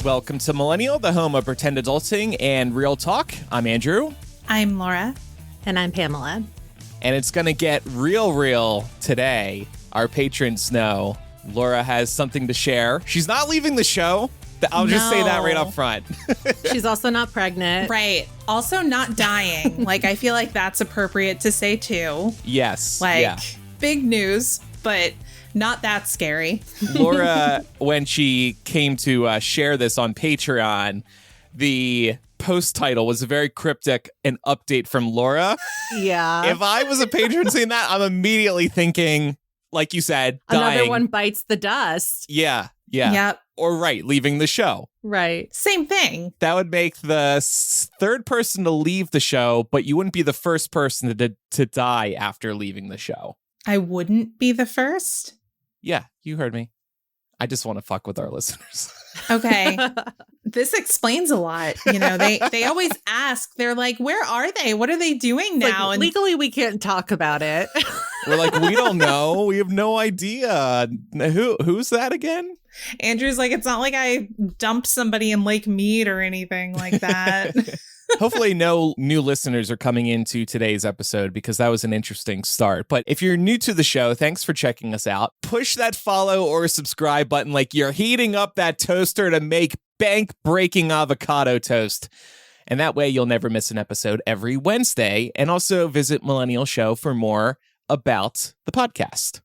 Welcome to Millennial, the home of pretend adulting and real talk. I'm Andrew. I'm Laura. And I'm Pamela. And it's going to get real today. Our patrons know Laura has something to share. She's not leaving the show. I'll just say that right up front. She's also not pregnant. Right. Also not dying. I feel like that's appropriate to say too. Yes. Big news, but not that scary. Laura, when she came to share this on Patreon, the post title was very cryptic, an update from Laura. Yeah. If I was a patron seeing that, I'm immediately thinking, like you said, dying. Another one bites the dust. Yeah. Yep. Or leaving the show. Right. Same thing. That would make the third person to leave the show, but you wouldn't be the first person to die after leaving the show. I wouldn't be the first. Yeah, you heard me. I just want to fuck with our listeners. Okay. This explains a lot. They always ask, they're like, where are they? What are they doing now? And legally, we can't talk about it. We're like, we don't know. We have no idea. Who's that again? Andrew's like, it's not like I dumped somebody in Lake Mead or anything like that. Hopefully no new listeners are coming into today's episode because that was an interesting start. But if you're new to the show, thanks for checking us out. Push that follow or subscribe button like you're heating up that toaster to make bank-breaking avocado toast. And that way you'll never miss an episode every Wednesday. And also visit Millennial Show for more about the podcast.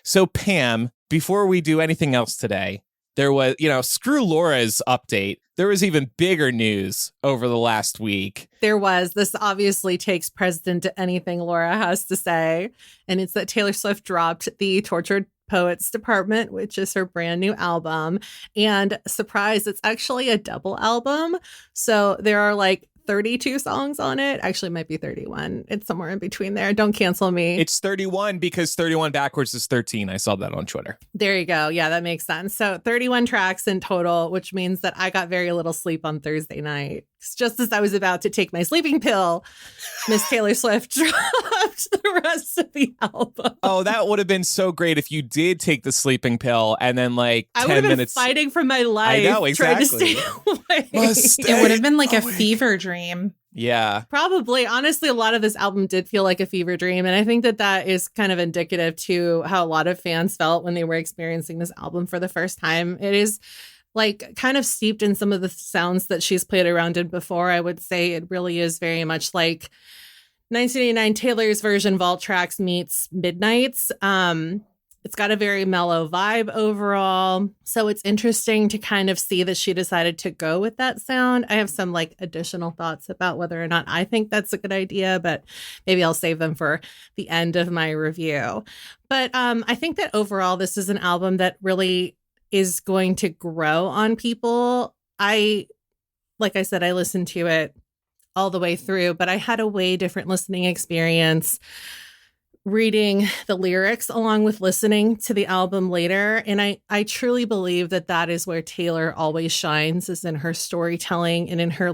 So Pam, before we do anything else today, there was, screw Laura's update. There was even bigger news over the last week. There was. This obviously takes precedent to anything Laura has to say. And it's that Taylor Swift dropped the Tortured Poets Department, which is her brand new album. And surprise, it's actually a double album. So there are 32 songs on it. Actually, it might be 31. It's somewhere in between there. Don't cancel me. It's 31 because 31 backwards is 13. I saw that on Twitter. There you go. Yeah, that makes sense. So 31 tracks in total, which means that I got very little sleep on Thursday night. Just as I was about to take my sleeping pill, Miss Taylor Swift dropped the rest of the album. Oh, that would have been so great if you did take the sleeping pill and then 10 minutes. I would have been fighting for my life. I know, exactly. Trying to stay away. It would have been like a fever dream. Yeah. Probably. Honestly, a lot of this album did feel like a fever dream. And I think that is kind of indicative to how a lot of fans felt when they were experiencing this album for the first time. It is kind of steeped in some of the sounds that she's played around in before. I would say it really is very much like 1989 Taylor's version Vault Tracks meets Midnight's. It's got a very mellow vibe overall. So it's interesting to kind of see that she decided to go with that sound. I have some additional thoughts about whether or not I think that's a good idea, but maybe I'll save them for the end of my review. But I think that overall, this is an album that really is going to grow on people. Like I said, I listened to it all the way through, but I had a way different listening experience reading the lyrics along with listening to the album later. And I truly believe that is where Taylor always shines, is in her storytelling and in her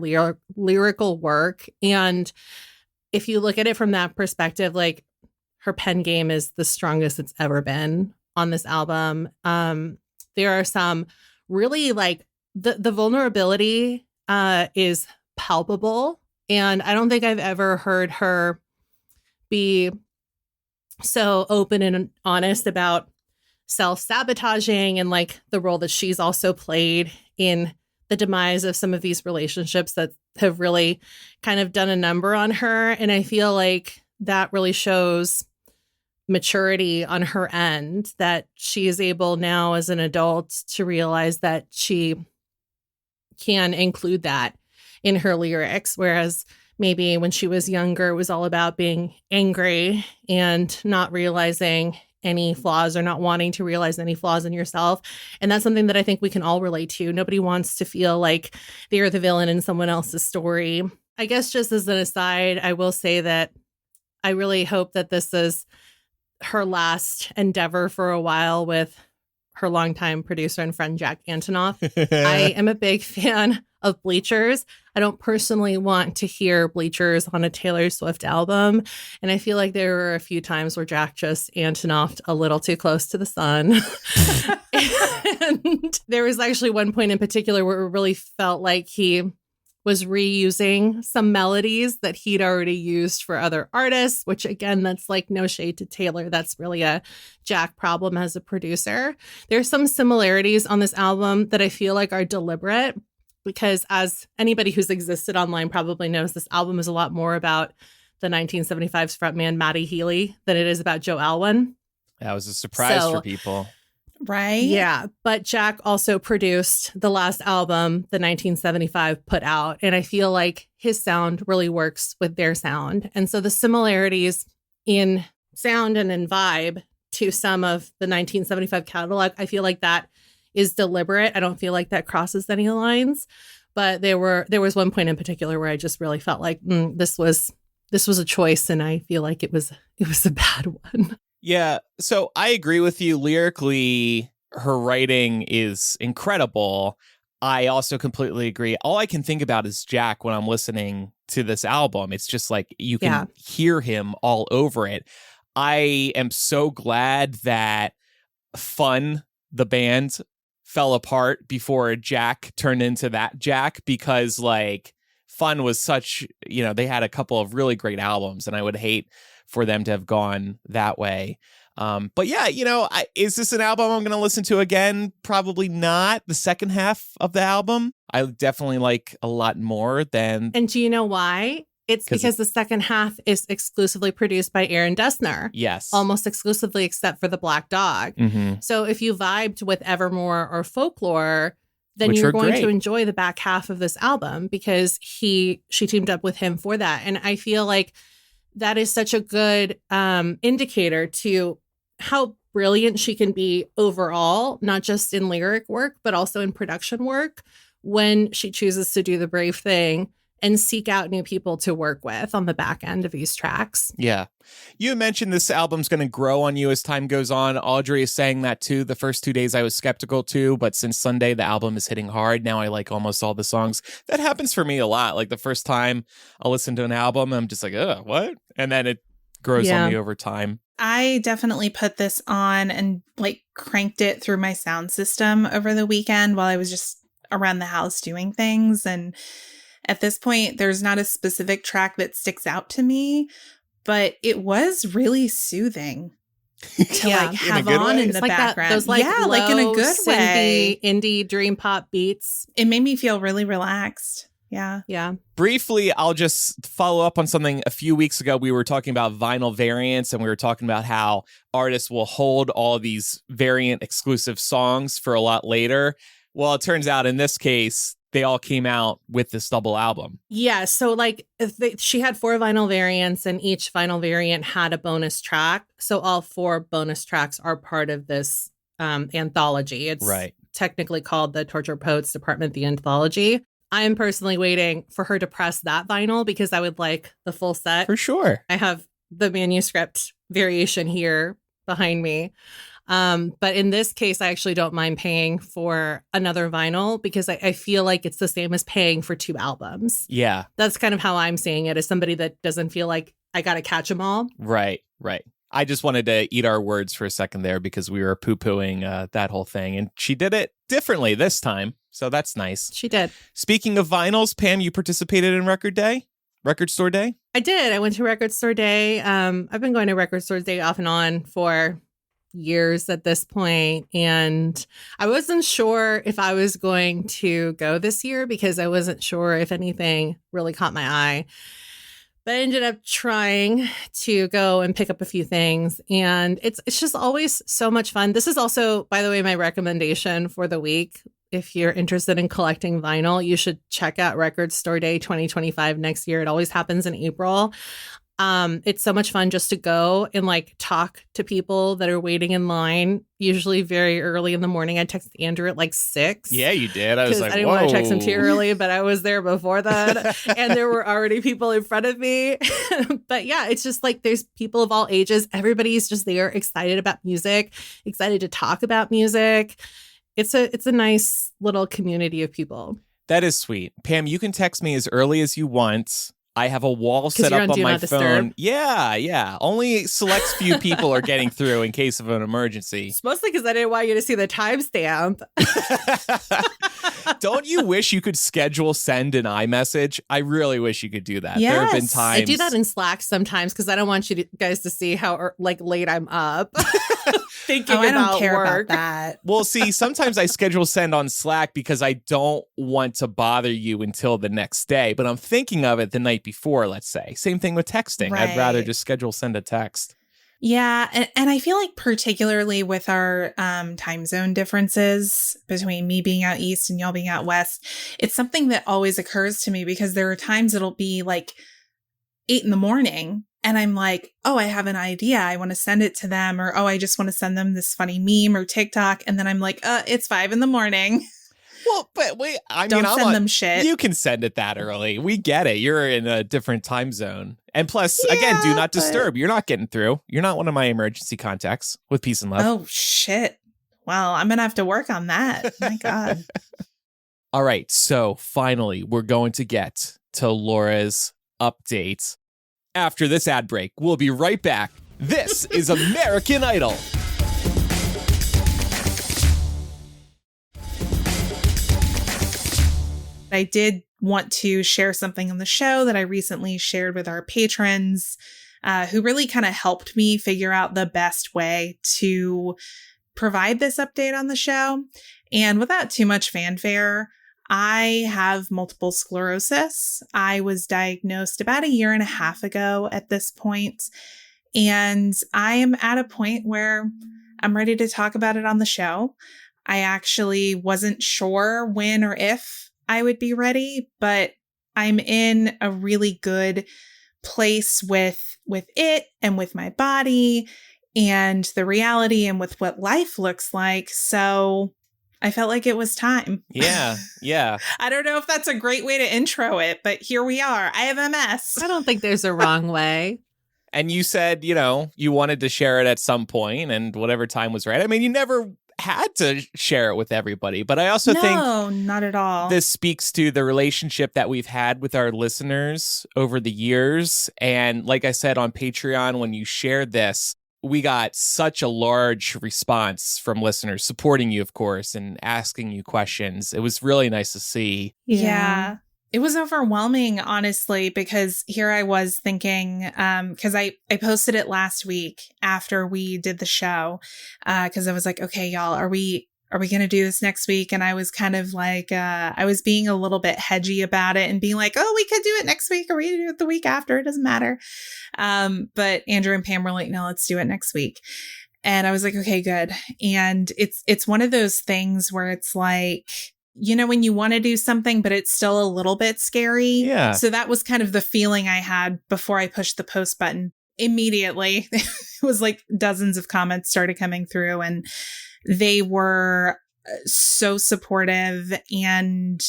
lyrical work. And if you look at it from that perspective, her pen game is the strongest it's ever been on this album. There are some really the vulnerability is palpable. And I don't think I've ever heard her be so open and honest about self-sabotaging and the role that she's also played in the demise of some of these relationships that have really kind of done a number on her. And I feel like that really shows maturity on her end, that she is able now as an adult to realize that she can include that in her lyrics, whereas maybe when she was younger, it was all about being angry and not realizing any flaws or not wanting to realize any flaws in yourself. And that's something that I think we can all relate to. Nobody wants to feel like they're the villain in someone else's story. I guess just as an aside, I will say that I really hope that this is her last endeavor for a while with her longtime producer and friend, Jack Antonoff. I am a big fan of Bleachers. I don't personally want to hear Bleachers on a Taylor Swift album. And I feel like there were a few times where Jack just Antonoffed a little too close to the sun. And there was actually one point in particular where it really felt like he was reusing some melodies that he'd already used for other artists, which again, that's like no shade to Taylor. That's really a Jack problem as a producer. There's some similarities on this album that I feel like are deliberate because as anybody who's existed online probably knows, this album is a lot more about the 1975's frontman Matty Healy than it is about Joe Alwyn. That was a surprise for people. Right? Yeah. But Jack also produced the last album the 1975 put out. And I feel like his sound really works with their sound. And so the similarities in sound and in vibe to some of the 1975 catalog, I feel like that is deliberate. I don't feel like that crosses any lines. But there was one point in particular where I just really felt like this was a choice. And I feel like it was a bad one. Yeah, so I agree with you. Lyrically, her writing is incredible. I also completely agree. All I can think about is Jack when I'm listening to this album. It's just like you can hear him all over it. I am so glad that Fun, the band, fell apart before Jack turned into that Jack because like Fun was such, they had a couple of really great albums and I would hate for them to have gone that way. But yeah, is this an album I'm going to listen to again? Probably not. The second half of the album, I definitely like a lot more than. And do you know why? It's because the second half is exclusively produced by Aaron Dessner. Yes. Almost exclusively except for the Black Dog. Mm-hmm. So if you vibed with Evermore or Folklore, then you're going to enjoy the back half of this album because she teamed up with him for that. And I feel like that is such a good indicator to how brilliant she can be overall, not just in lyric work, but also in production work when she chooses to do the brave thing and seek out new people to work with on the back end of these tracks. Yeah. You mentioned this album's going to grow on you as time goes on. Audrey is saying that too. The first 2 days I was skeptical too, but since Sunday, the album is hitting hard. Now I like almost all the songs. That happens for me a lot. Like the first time I'll listen to an album, I'm just like, what? And then it grows on me over time. I definitely put this on and like cranked it through my sound system over the weekend while I was just around the house doing things. And at this point, there's not a specific track that sticks out to me, but it was really soothing to like have on in the like background. Those like like in a good way. Indie dream pop beats. It made me feel really relaxed. Yeah. Yeah. Briefly, I'll just follow up on something. A few weeks ago, we were talking about vinyl variants, and we were talking about how artists will hold all of these variant exclusive songs for a lot later. Well, it turns out in this case, they all came out with this double album. Yeah. So like she had 4 vinyl variants and each vinyl variant had a bonus track. So all 4 bonus tracks are part of this anthology. It's technically called the Torture Poets Department, the Anthology. I am personally waiting for her to press that vinyl because I would like the full set. For sure. I have the manuscript variation here behind me. But in this case, I actually don't mind paying for another vinyl because I feel like it's the same as paying for 2 albums. Yeah. That's kind of how I'm seeing it as somebody that doesn't feel like I got to catch them all. Right. I just wanted to eat our words for a second there because we were poo-pooing that whole thing. And she did it differently this time. So that's nice. She did. Speaking of vinyls, Pam, you participated in Record Store Day? I did. I went to Record Store Day. I've been going to Record Store Day off and on for years at this point, and I wasn't sure if I was going to go this year because I wasn't sure if anything really caught my eye. But I ended up trying to go and pick up a few things, and it's just always so much fun. This is also, by the way, my recommendation for the week. If you're interested in collecting vinyl, you should check out Record Store Day 2025 next year. It always happens in April. It's so much fun just to go and like talk to people that are waiting in line, usually very early in the morning. I texted Andrew at like 6. Yeah, you did. I was like, I didn't want to text him too early, but I was there before that. And there were already people in front of me. But yeah, it's just like there's people of all ages. Everybody's just there excited about music, excited to talk about music. It's a nice little community of people. That is sweet. Pam, you can text me as early as you want. I have a wall set you're up on on Do my Not phone. Disturb. Yeah. Only select few people are getting through in case of an emergency. It's mostly because I didn't want you to see the timestamp. Don't you wish you could schedule send an iMessage? I really wish you could do that. There have been Yes. times. I do that in Slack sometimes because I don't want guys to see how late I'm up. Thinking I about don't care work. about that. Well, see, sometimes I schedule send on Slack because I don't want to bother you until the next day, but I'm thinking of it the night before, let's say. Same thing with texting. I'd rather Right. just schedule send a text. Yeah. And I feel like particularly with our time zone differences between me being out east and y'all being out west, it's something that always occurs to me because there are times it'll be like 8 a.m. and I'm like, oh, I have an idea. I want to send it to them, or, oh, I just want to send them this funny meme or TikTok. And then I'm like, it's 5 a.m. Well, but wait, I Don't mean, send them shit. You can send it that early. We get it. You're in a different time zone. And plus, again, do not disturb. You're not getting through. You're not one of my emergency contacts with peace and love. Oh, shit. Well, I'm going to have to work on that. My God. All right. So finally, we're going to get to Laura's update. After this ad break, we'll be right back. This is American Idol. I did want to share something on the show that I recently shared with our patrons, who really kind of helped me figure out the best way to provide this update on the show. And without too much fanfare, I have multiple sclerosis. I was diagnosed about 1.5 years ago at this point, and I am at a point where I'm ready to talk about it on the show. I actually wasn't sure when or if I would be ready, but I'm in a really good place with it and with my body and the reality and with what life looks like. So I felt like it was time. Yeah. I don't know if that's a great way to intro it, but here we are. I have MS. I don't think there's a wrong way. And you said, you wanted to share it at some point and whatever time was right. I mean, you never had to share it with everybody, but I also think no, not at all. This speaks to the relationship that we've had with our listeners over the years. And like I said on Patreon, when you shared this, we got such a large response from listeners supporting you, of course, and asking you questions. It was really nice to see. Yeah. It was overwhelming, honestly, because here I was thinking, because I posted it last week after we did the show, because I was like, okay, y'all, are we going to do this next week? And I was kind of like, I was being a little bit hedgy about it and being like, oh, we could do it next week or we could do it the week after. It doesn't matter. But Andrew and Pam were like, no, let's do it next week. And I was like, okay, good. And it's one of those things where it's like, when you want to do something, but it's still a little bit scary. Yeah. So that was kind of the feeling I had before I pushed the post button. Immediately, it was like dozens of comments started coming through, and they were so supportive and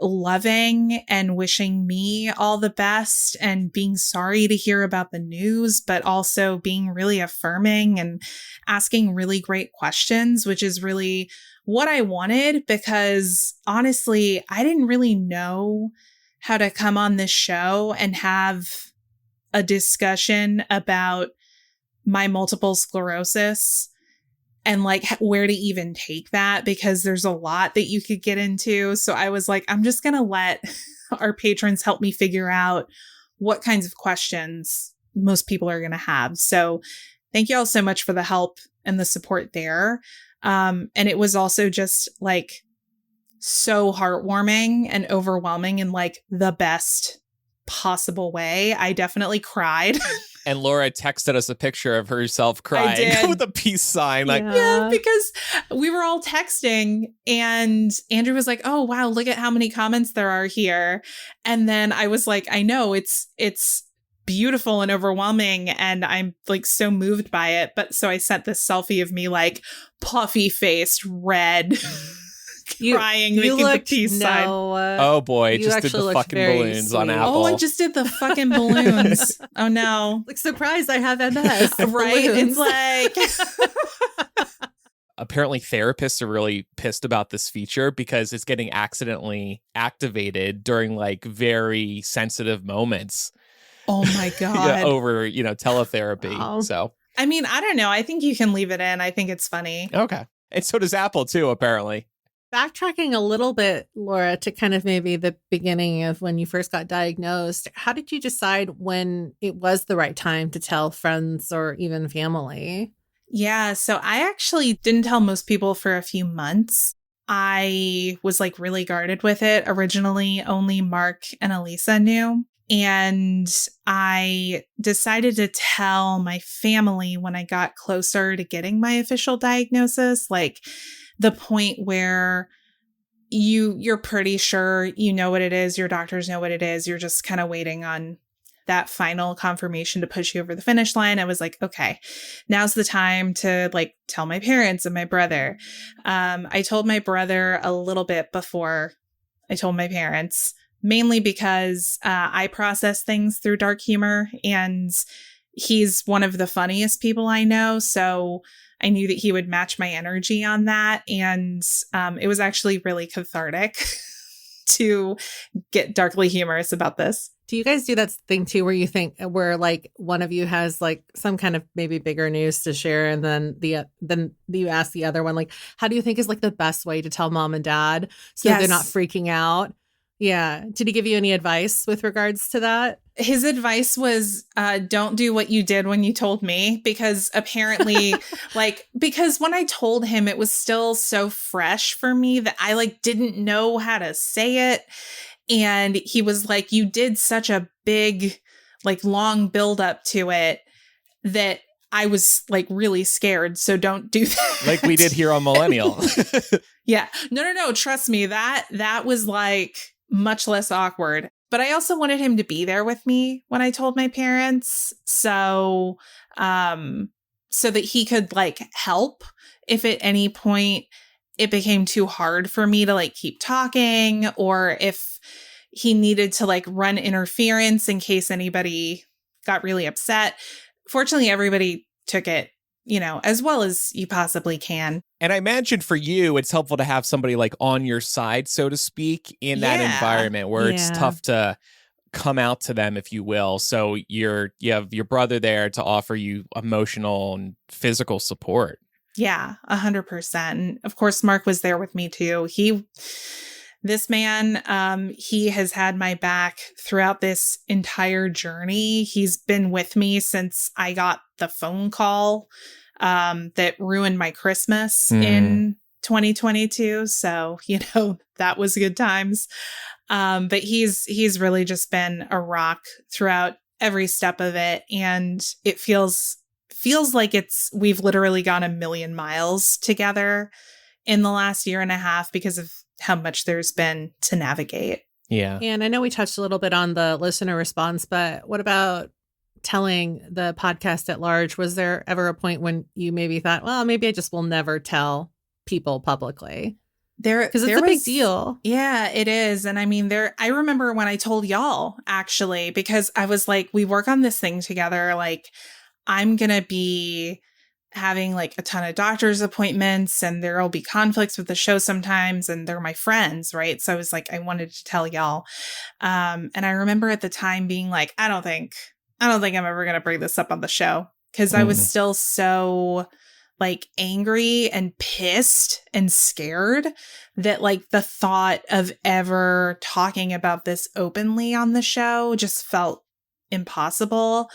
loving and wishing me all the best and being sorry to hear about the news, but also being really affirming and asking really great questions, which is really what I wanted, because honestly, I didn't really know how to come on this show and have a discussion about my multiple sclerosis and like where to even take that, because there's a lot that you could get into. So I was like, I'm just going to let our patrons help me figure out what kinds of questions most people are going to have. So thank you all so much for the help and the support there. And it was also just like so heartwarming and overwhelming in like the best possible way. I definitely cried. And Laura texted us a picture of herself crying with a peace sign. Like, yeah, because we were all texting and Andrew was like, oh, wow, look at how many comments there are here. And then I was like, I know it's beautiful and overwhelming, and I'm like so moved by it. But so I sent this selfie of me like puffy faced, red, crying, making the peace sign. Oh boy, just did the fucking balloons sweet. on Apple. Oh, I just did the fucking balloons. Oh no. Like, surprised I have MS. Right? Balloons. It's like apparently therapists are really pissed about this feature because it's getting accidentally activated during like very sensitive moments. Oh my God. Over, teletherapy. Wow. So, I mean, I don't know. I think you can leave it in. I think it's funny. okay. And so does Apple too, apparently. Backtracking a little bit, Laura, to kind of maybe the beginning of when you first got diagnosed, how did you decide when it was the right time to tell friends or even family? Yeah, so I actually didn't tell most people for a few months. I was like really guarded with it. Originally, only Mark and Elisa knew. And I decided to tell my family when I got closer to getting my official diagnosis, like the point where you're pretty sure you know what it is, your doctors know what it is, you're just kind of waiting on that final confirmation to push you over the finish line. I was like, okay, now's the time to like tell my parents and my brother. I told my brother a little bit before I told my parents, mainly because I process things through dark humor and he's one of the funniest people I know. So I knew that he would match my energy on that. And it was actually really cathartic to get darkly humorous about this. Do you guys do that thing too, where you think where like one of you has like some kind of maybe bigger news to share, and then then you ask the other one, like, how do you think is like the best way to tell mom and dad so that they're not freaking out? Yeah. Did he give you any advice with regards to that? His advice was, don't do what you did when you told me, because apparently because when I told him, it was still so fresh for me that I like didn't know how to say it. And he was like, you did such a big, like long build up to it that I was like really scared. So don't do that. Like we did here on Millennial. Yeah. No. Trust me. That was like much less awkward. But I also wanted him to be there with me when I told my parents. So that he could like help if at any point it became too hard for me to like keep talking, or if he needed to like run interference in case anybody got really upset. Fortunately, everybody took it, as well as you possibly can. And I imagine for you, it's helpful to have somebody like on your side, so to speak, in that environment where it's tough to come out to them, if you will. So you have your brother there to offer you emotional and physical support. Yeah, 100%. And of course, Mark was there with me too. This man, he has had my back throughout this entire journey. He's been with me since I got the phone call that ruined my Christmas in 2022. So, that was good times. But he's really just been a rock throughout every step of it. And it feels like we've literally gone 1,000,000 miles together in the last year and a half because of how much there's been to navigate. Yeah. And I know we touched a little bit on the listener response, but what about telling the podcast at large? Was there ever a point when you maybe thought, well, maybe I just will never tell people publicly? Because it's a big deal. Yeah, it is. And I mean, I remember when I told y'all, actually, because I was like, we work on this thing together. Like, I'm going to be having like a ton of doctor's appointments and there'll be conflicts with the show sometimes, and they're my friends, right? So I was like, I wanted to tell y'all. And I remember at the time being like, I don't think I'm ever going to bring this up on the show, because I was still so like angry and pissed and scared that like the thought of ever talking about this openly on the show just felt impossible.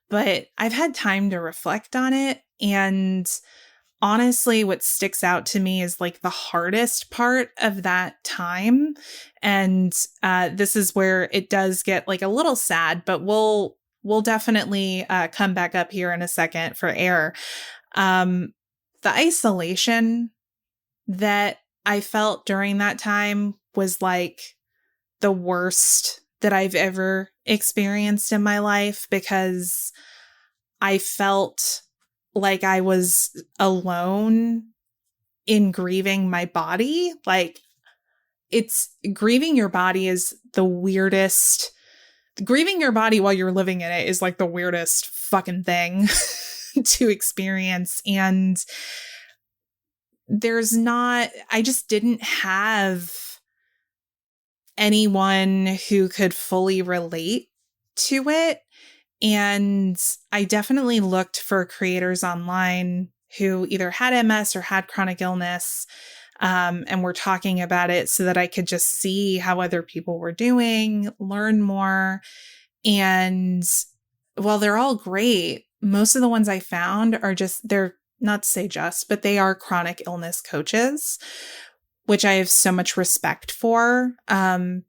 But I've had time to reflect on it. And honestly, what sticks out to me is like the hardest part of that time. And this is where it does get like a little sad, but we'll definitely come back up here in a second for air. The isolation that I felt during that time was like the worst that I've ever experienced in my life, because I felt like I was alone in grieving my body. Like, grieving your body is the weirdest. Grieving your body while you're living in it is like the weirdest fucking thing to experience. And I just didn't have anyone who could fully relate to it. And I definitely looked for creators online who either had MS or had chronic illness, and were talking about it so that I could just see how other people were doing, learn more. And while they're all great, most of the ones I found are they're not to say just, but they are chronic illness coaches, which I have so much respect for,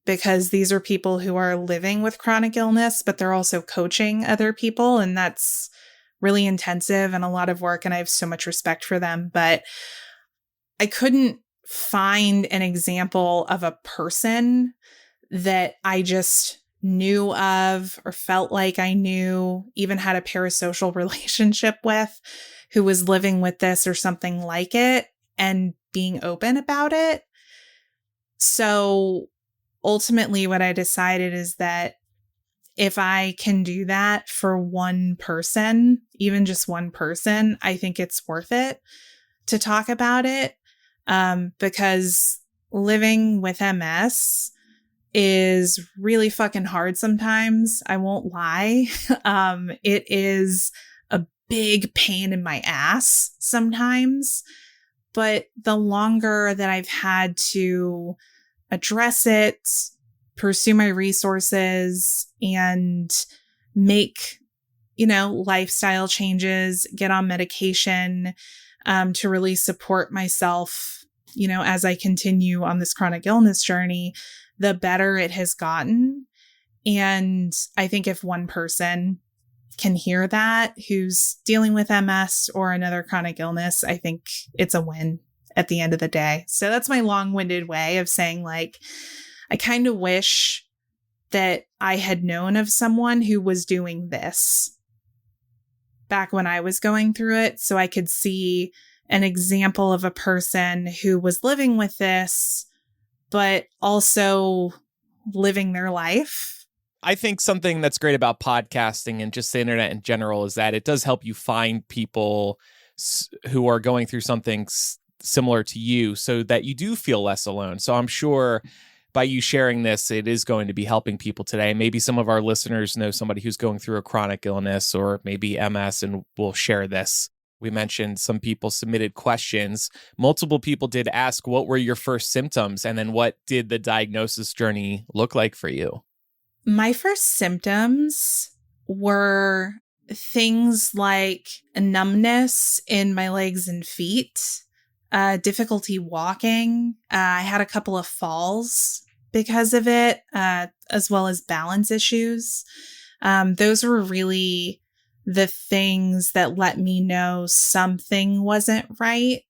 because these are people who are living with chronic illness, but they're also coaching other people. And that's really intensive and a lot of work. And I have so much respect for them. But I couldn't find an example of a person that I just knew of or felt like I knew, even had a parasocial relationship with, who was living with this or something like it and being open about it. So ultimately what I decided is that if I can do that for one person, even just one person, I think it's worth it to talk about it. Because living with MS is really fucking hard sometimes. I won't lie. It is a big pain in my ass sometimes. But the longer that I've had to address it, pursue my resources, and make, lifestyle changes, get on medication, to really support myself, as I continue on this chronic illness journey, the better it has gotten. And I think if one person can hear that who's dealing with MS or another chronic illness, I think it's a win at the end of the day. So that's my long-winded way of saying, like, I kind of wish that I had known of someone who was doing this back when I was going through it, so I could see an example of a person who was living with this, but also living their life. I think something that's great about podcasting and just the internet in general is that it does help you find people who are going through something similar to you so that you do feel less alone. So I'm sure by you sharing this, it is going to be helping people today. Maybe some of our listeners know somebody who's going through a chronic illness or maybe MS and will share this. We mentioned some people submitted questions. Multiple people did ask, what were your first symptoms? And then what did the diagnosis journey look like for you? My first symptoms were things like numbness in my legs and feet, difficulty walking. I had a couple of falls because of it, as well as balance issues. Those were really the things that let me know something wasn't right.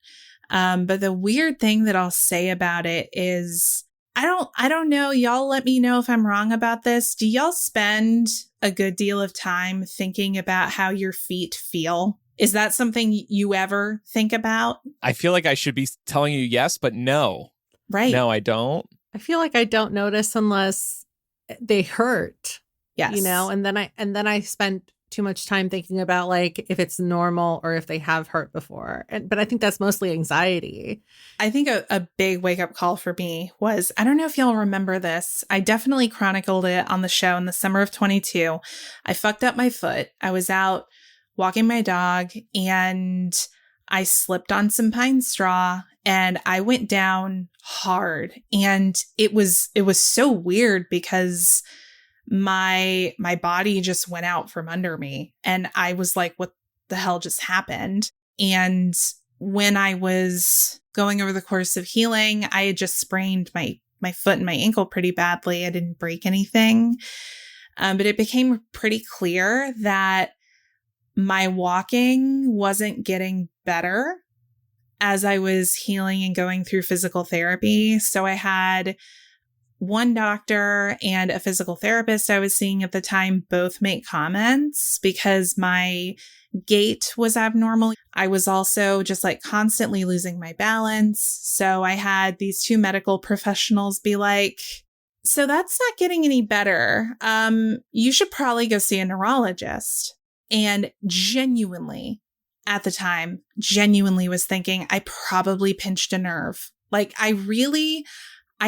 But the weird thing that I'll say about it is, I don't know. Y'all let me know if I'm wrong about this. Do y'all spend a good deal of time thinking about how your feet feel? Is that something you ever think about? I feel like I should be telling you yes, but no. Right. No, I don't. I feel like I don't notice unless they hurt. Yes. And then I spend too much time thinking about like if it's normal or if they have hurt before. But I think that's mostly anxiety. I think a big wake up call for me was, I don't know if y'all remember this. I definitely chronicled it on the show in the summer of 22. I fucked up my foot. I was out walking my dog and I slipped on some pine straw and I went down hard. And it was so weird because my body just went out from under me. And I was like, what the hell just happened? And when I was going over the course of healing, I had just sprained my foot and my ankle pretty badly. I didn't break anything. But it became pretty clear that my walking wasn't getting better as I was healing and going through physical therapy. So I had one doctor and a physical therapist I was seeing at the time both make comments because my gait was abnormal. I was also just like constantly losing my balance. So I had these two medical professionals be like, so that's not getting any better. You should probably go see a neurologist. And genuinely, at the time genuinely was thinking I probably pinched a nerve. Like I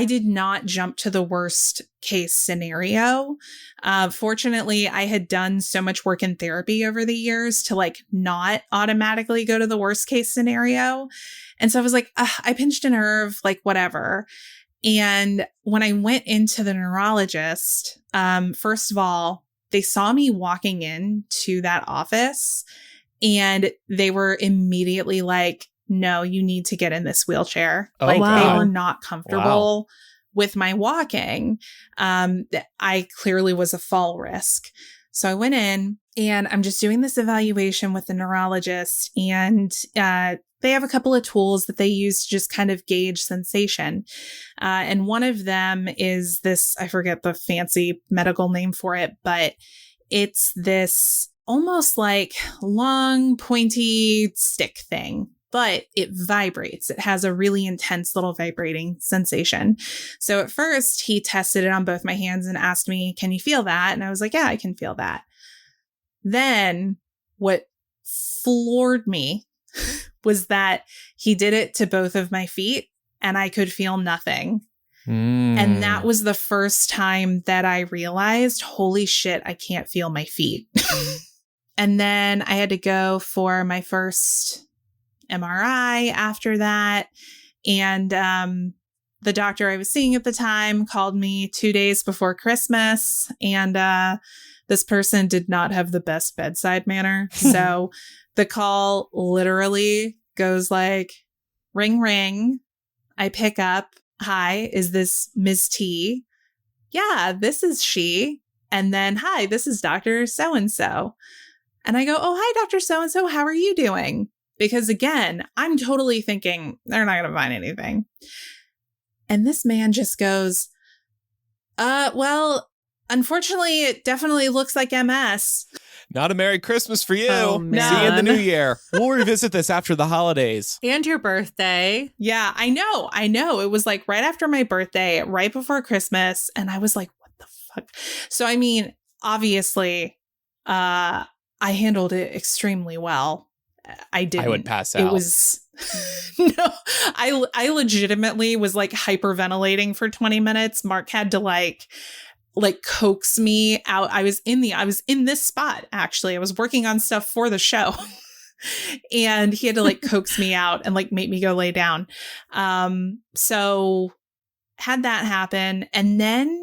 did not jump to the worst case scenario. Fortunately, I had done so much work in therapy over the years to like not automatically go to the worst case scenario. And so I was like, I pinched a nerve, like whatever. And when I went into the neurologist, first of all, they saw me walking into that office and they were immediately like, no, you need to get in this wheelchair. Oh, like wow. they were not comfortable with my walking. I clearly was a fall risk. So I went in and I'm just doing this evaluation with the neurologist, and they have a couple of tools that they use to just kind of gauge sensation. And one of them is this, I forget the fancy medical name for it, but it's this almost like long, pointy stick thing, but it vibrates. It has a really intense little vibrating sensation. So at first he tested it on both my hands and asked me, can you feel that? And I was like, yeah, I can feel that. Then what floored me was that he did it to both of my feet and I could feel nothing. And that was the first time that I realized, holy shit, I can't feel my feet. And then I had to go for my first MRI after that. And the doctor I was seeing at the time called me 2 days before Christmas. And this person did not have the best bedside manner. So the call literally goes like, ring, ring. I pick up. Hi, is this Ms. T? Yeah, this is she. And then, hi, this is Dr. So-and-so. And I go, oh, hi, Dr. So-and-so. How are you doing? Because again, I'm totally thinking they're not going to find anything. And this man just goes, well, unfortunately, it definitely looks like MS. Not a Merry Christmas for you. Oh, See you in the man. new year. We'll revisit this after the holidays. And your birthday. Yeah, I know. It was like right after my birthday, right before Christmas. And I was like, what the fuck? So, I mean, obviously, I handled it extremely well. I didn't. I would pass out. It was no, I legitimately was like hyperventilating for 20 minutes. Mark had to like coax me out. I was in this spot, actually. I was working on stuff for the show. And he had to like coax me out and like make me go lay down. So had that happen. And then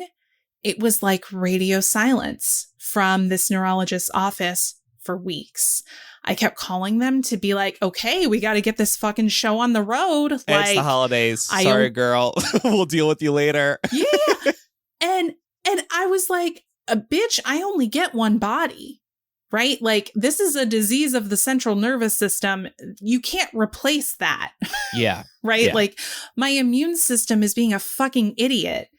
it was like radio silence from this neurologist's office for weeks. I kept calling them to be like, okay, we got to get this fucking show on the road. Like, it's the holidays. Sorry, girl. We'll deal with you later. Yeah. And I was like, bitch, I only get one body, right? Like, this is a disease of the central nervous system. You can't replace that. Yeah. Right? Yeah. Like, my immune system is being a fucking idiot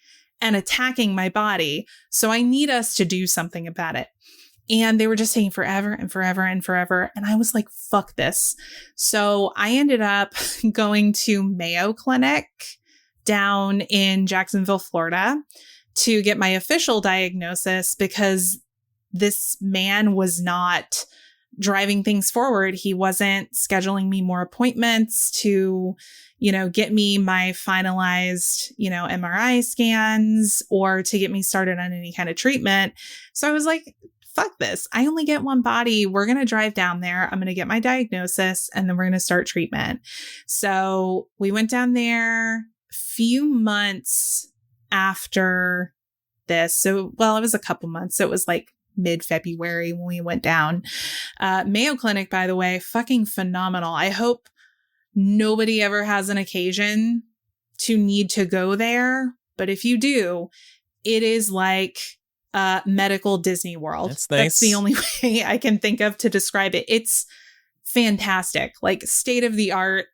and attacking my body. So I need us to do something about it. And they were just taking forever and forever and forever. And I was like, fuck this. So I ended up going to Mayo Clinic down in Jacksonville, Florida, to get my official diagnosis, because this man was not driving things forward. He wasn't scheduling me more appointments to, get me my finalized, MRI scans or to get me started on any kind of treatment. So I was like, fuck this. I only get one body. We're going to drive down there. I'm going to get my diagnosis and then we're going to start treatment. So we went down there a few months after this. So, well, it was a couple months. So it was like mid-February when we went down. Mayo Clinic, by the way, fucking phenomenal. I hope nobody ever has an occasion to need to go there. But if you do, it is like medical Disney World. That's nice. That's the only way I can think of to describe it. It's fantastic, like state of the art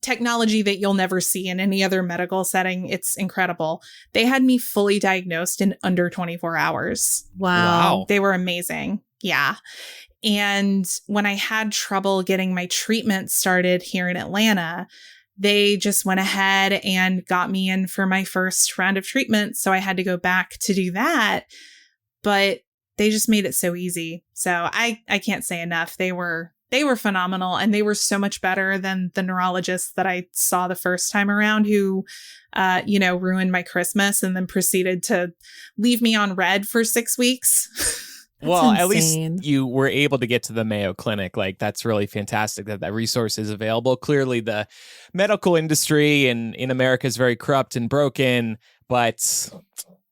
technology that you'll never see in any other medical setting. It's incredible. They had me fully diagnosed in under 24 hours. Wow. They were amazing. Yeah. And when I had trouble getting my treatment started here in Atlanta, they just went ahead and got me in for my first round of treatment. So I had to go back to do that. But they just made it so easy. So I can't say enough. They were they were phenomenal, and they were so much better than the neurologist that I saw the first time around who, ruined my Christmas and then proceeded to leave me on red for 6 weeks. Well, at insane. least you were able to get to the Mayo Clinic. Like, that's really fantastic that that resource is available. Clearly, the medical industry in America is very corrupt and broken, but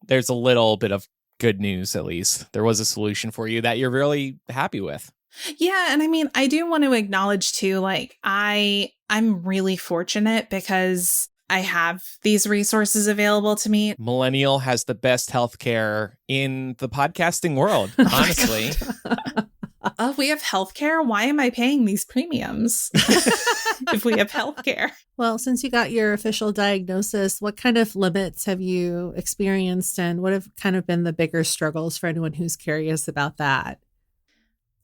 there's a little bit of good news, at least. There was a solution for you that you're really happy with. Yeah, and I mean, I do want to acknowledge too, like I'm really fortunate because I have these resources available to me. Millennial has the best healthcare in the podcasting world, honestly. Oh, we have healthcare? Why am I paying these premiums if we have healthcare? Well, since you got your official diagnosis, what kind of limits have you experienced, and what have kind of been the bigger struggles for anyone who's curious about that?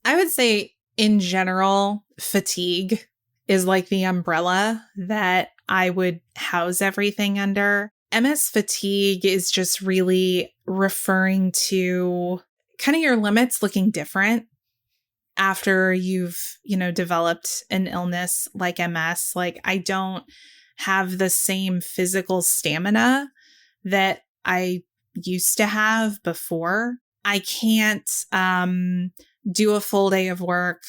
I would say in general, fatigue is like the umbrella that I would house everything under. MS fatigue is just really referring to kind of your limits looking different after you've, developed an illness like MS. Like, I don't have the same physical stamina that I used to have before. I can't do a full day of work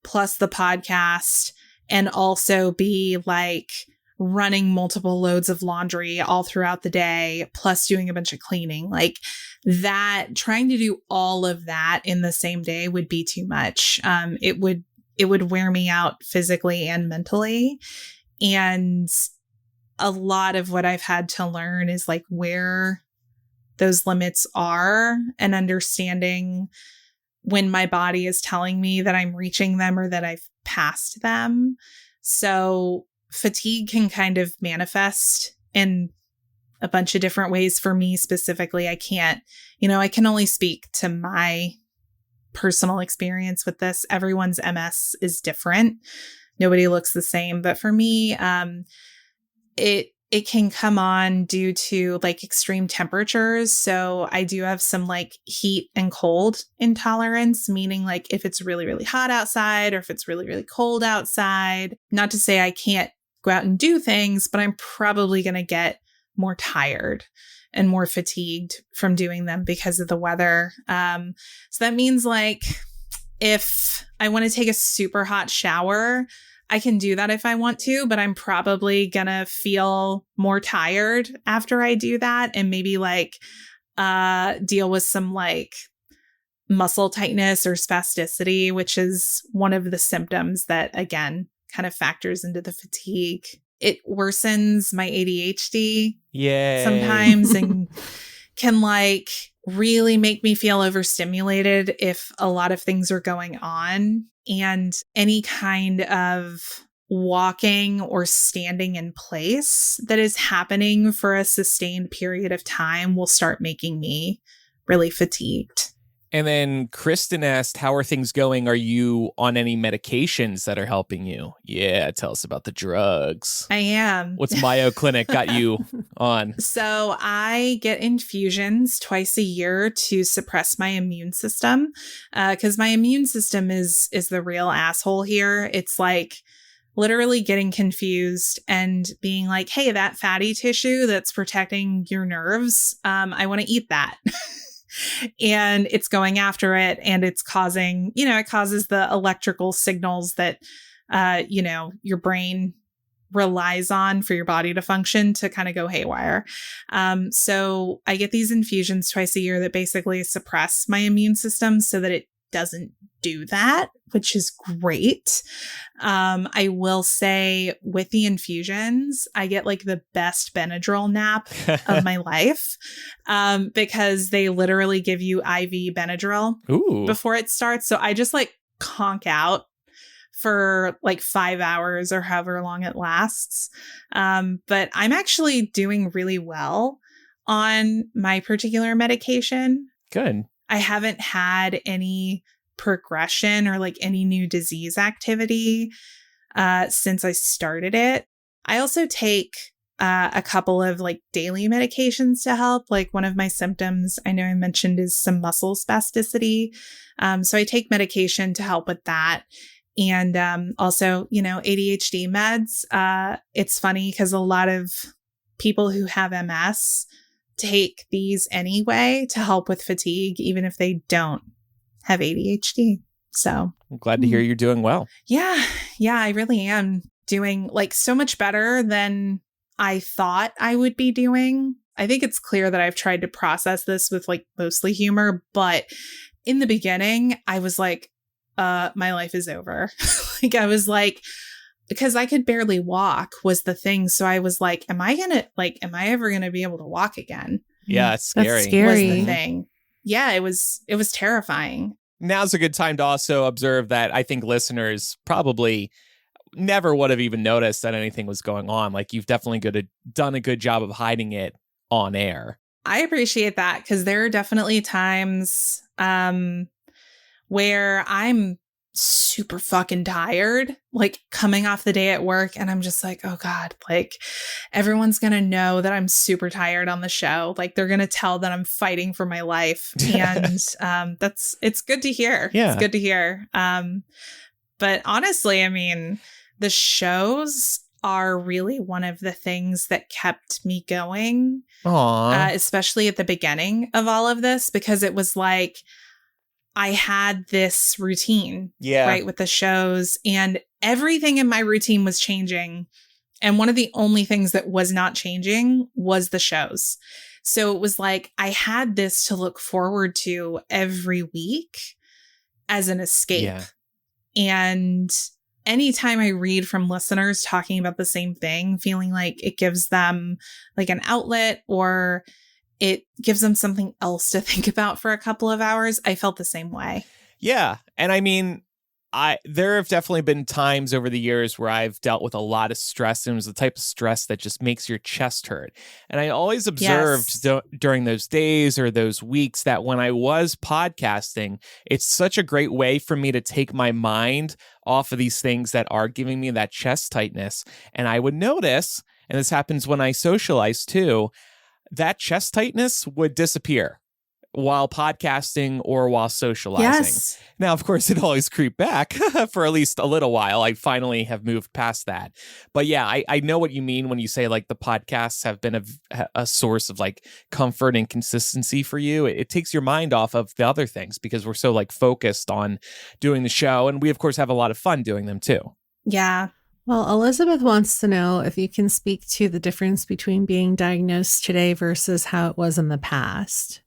plus the podcast and also be like running multiple loads of laundry all throughout the day, plus doing a bunch of cleaning. Like that, trying to do all of that in the same day would be too much. It would wear me out physically and mentally. And a lot of what I've had to learn is like where those limits are and understanding when my body is telling me that I'm reaching them or that I've passed them. So fatigue can kind of manifest in a bunch of different ways for me specifically. I can't, I can only speak to my personal experience with this. Everyone's MS is different. Nobody looks the same. But for me, it can come on due to like extreme temperatures. So I do have some like heat and cold intolerance, meaning like if it's really, really hot outside or if it's really, really cold outside, not to say I can't go out and do things, but I'm probably going to get more tired and more fatigued from doing them because of the weather. So that means like if I want to take a super hot shower, I can do that if I want to, but I'm probably going to feel more tired after I do that and maybe like deal with some like muscle tightness or spasticity, which is one of the symptoms that, again, kind of factors into the fatigue. It worsens my ADHD sometimes and can like really make me feel overstimulated if a lot of things are going on. And any kind of walking or standing in place that is happening for a sustained period of time will start making me really fatigued. And then Kristen asked, how are things going? Are you on any medications that are helping you? Yeah, tell us about the drugs. I am. What's Mayo Clinic got you on? So I get infusions twice a year to suppress my immune system because my immune system is the real asshole here. It's like literally getting confused and being like, hey, that fatty tissue that's protecting your nerves, I want to eat that. And it's going after it, and it's causing, it causes the electrical signals that, your brain relies on for your body to function to kind of go haywire. So I get these infusions twice a year that basically suppress my immune system so that it doesn't do that, which is great. I will say with the infusions, I get like the best Benadryl nap of my life because they literally give you IV Benadryl before it starts. So I just like conk out for like 5 hours or however long it lasts. But I'm actually doing really well on my particular medication. Good. I haven't had any progression or like any new disease activity since I started it. I also take a couple of like daily medications to help. Like one of my symptoms I know I mentioned is some muscle spasticity. So I take medication to help with that. And also, ADHD meds. It's funny because a lot of people who have MS take these anyway to help with fatigue, even if they don't have ADHD. So I'm glad to hear you're doing well. Yeah, I really am doing like so much better than I thought I would be doing. I think it's clear that I've tried to process this with like mostly humor, but in the beginning, I was like, my life is over. Like I was like, because I could barely walk was the thing. So I was like, am I ever going to be able to walk again? Yeah, it's scary. That's scary. Was the thing. Yeah, it was terrifying. Now's a good time to also observe that I think listeners probably never would have even noticed that anything was going on. Like you've definitely done a good job of hiding it on air. I appreciate that because there are definitely times where I'm super fucking tired, like coming off the day at work, and I'm just like, oh God, like everyone's gonna know that I'm super tired on the show. Like they're gonna tell that I'm fighting for my life. And it's good to hear. Yeah. It's good to hear. But honestly, I mean, the shows are really one of the things that kept me going. Especially at the beginning of all of this, because it was like I had this routine, right, with the shows, and everything in my routine was changing. And one of the only things that was not changing was the shows. So it was like I had this to look forward to every week as an escape. Yeah. And anytime I read from listeners talking about the same thing, feeling like it gives them like an outlet or it gives them something else to think about for a couple of hours, I felt the same way. Yeah. And I mean, there have definitely been times over the years where I've dealt with a lot of stress, and it was the type of stress that just makes your chest hurt. And I always observed during those days or those weeks that when I was podcasting, it's such a great way for me to take my mind off of these things that are giving me that chest tightness. And I would notice, and this happens when I socialize too, that chest tightness would disappear while podcasting or while socializing. Yes. Now, of course, it always creep back for at least a little while. I finally have moved past that. But yeah, I know what you mean when you say like the podcasts have been a source of like comfort and consistency for you. It takes your mind off of the other things because we're so like focused on doing the show. And we, of course, have a lot of fun doing them too. Yeah. Well, Elizabeth wants to know if you can speak to the difference between being diagnosed today versus how it was in the past.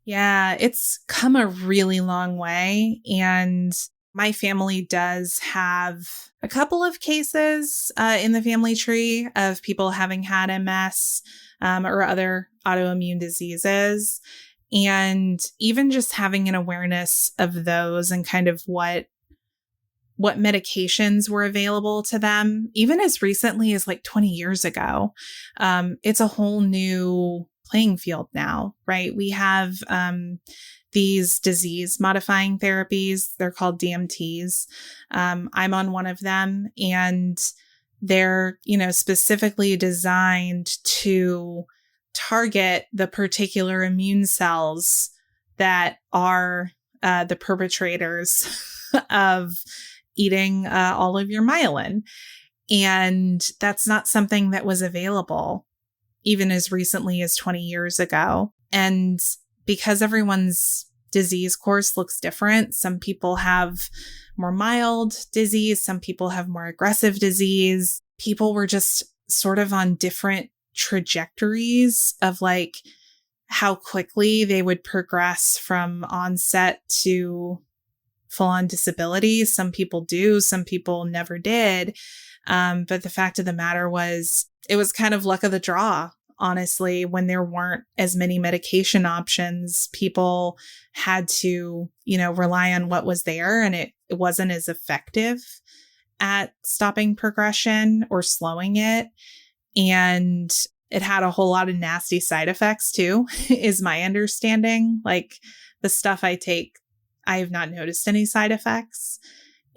Yeah, it's come a really long way. And my family does have a couple of cases in the family tree of people having had MS or other autoimmune diseases. And even just having an awareness of those and kind of what medications were available to them, even as recently as like 20 years ago, it's a whole new playing field now, right? We have these disease modifying therapies. They're called DMTs. I'm on one of them, and they're, specifically designed to target the particular immune cells that are the perpetrators of eating all of your myelin. And that's not something that was available even as recently as 20 years ago. And because everyone's disease course looks different, some people have more mild disease, some people have more aggressive disease. People were just sort of on different trajectories of like how quickly they would progress from onset to full-on disability. Some people do, some people never did. But the fact of the matter was, it was kind of luck of the draw, honestly, when there weren't as many medication options. People had to, rely on what was there, and it wasn't as effective at stopping progression or slowing it. And it had a whole lot of nasty side effects too, is my understanding. Like the stuff I take, I have not noticed any side effects.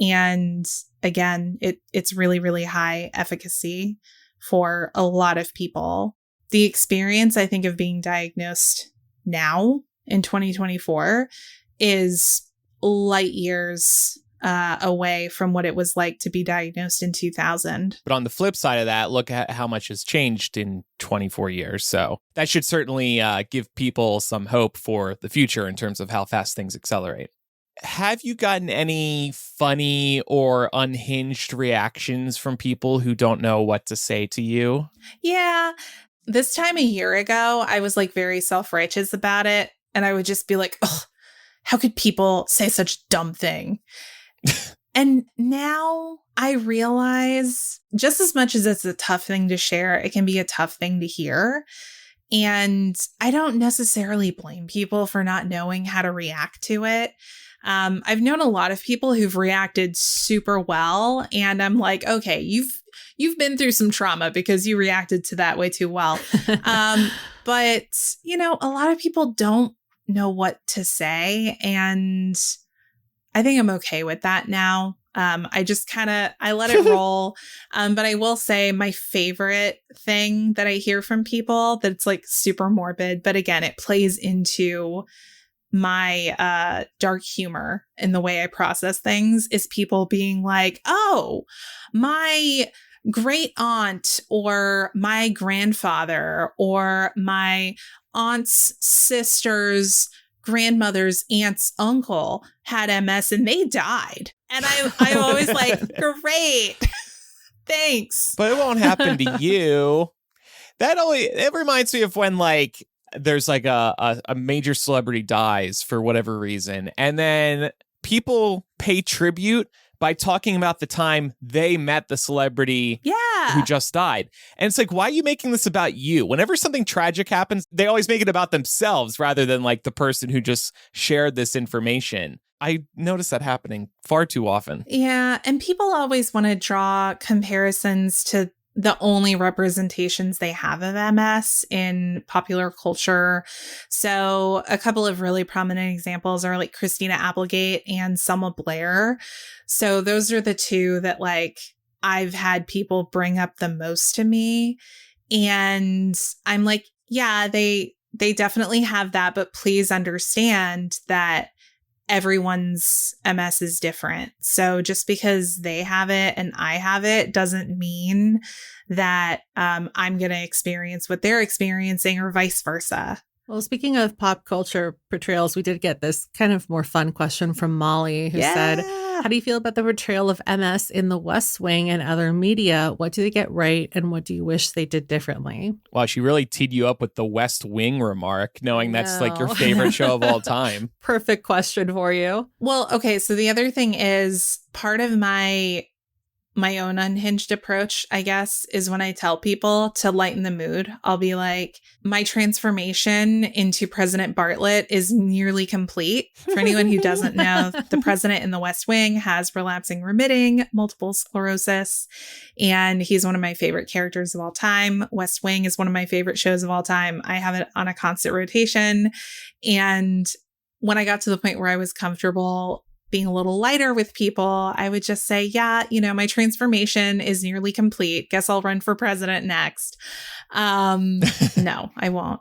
And again, it's really, really high efficacy for a lot of people. The experience, I think, of being diagnosed now in 2024 is light years away from what it was like to be diagnosed in 2000. But on the flip side of that, look at how much has changed in 24 years. So that should certainly give people some hope for the future in terms of how fast things accelerate. Have you gotten any funny or unhinged reactions from people who don't know what to say to you? Yeah. This time a year ago, I was like very self-righteous about it. And I would just be like, oh, how could people say such dumb thing? And now I realize just as much as it's a tough thing to share, it can be a tough thing to hear. And I don't necessarily blame people for not knowing how to react to it. I've known a lot of people who've reacted super well. And I'm like, okay, you've been through some trauma because you reacted to that way too well. But, a lot of people don't know what to say. And I think I'm okay with that now. I just I let it roll. But I will say my favorite thing that I hear from people that's like super morbid, but again, it plays into my dark humor in the way I process things, is people being like, oh, my great aunt or my grandfather or my aunt's sister's grandmother's aunt's uncle had MS and they died. And I'm always like, great, thanks. But it won't happen to you. It reminds me of when like there's like a major celebrity dies for whatever reason, and then people pay tribute by talking about the time they met the celebrity who just died. And it's like, why are you making this about you? Whenever something tragic happens, they always make it about themselves rather than like the person who just shared this information. I notice that happening far too often. Yeah. And people always want to draw comparisons to the only representations they have of MS in popular culture. So a couple of really prominent examples are like Christina Applegate and Selma Blair. So those are the two that like I've had people bring up the most to me. And I'm like, yeah, they definitely have that, but please understand that everyone's MS is different. So just because they have it and I have it doesn't mean that I'm going to experience what they're experiencing or vice versa. Well, speaking of pop culture portrayals, we did get this kind of more fun question from Molly, who said, how do you feel about the portrayal of MS in The West Wing and other media? What do they get right and what do you wish they did differently? Wow, she really teed you up with the West Wing remark, knowing that's like your favorite show of all time. Perfect question for you. Well, okay, so the other thing is part of my own unhinged approach, I guess, is when I tell people to lighten the mood, I'll be like, my transformation into President Bartlett is nearly complete. For anyone who doesn't know, the president in The West Wing has relapsing remitting multiple sclerosis, and he's one of my favorite characters of all time. West Wing is one of my favorite shows of all time. I have it on a constant rotation. And when I got to the point where I was comfortable being a little lighter with people, I would just say, yeah, my transformation is nearly complete. Guess I'll run for president next. No, I won't.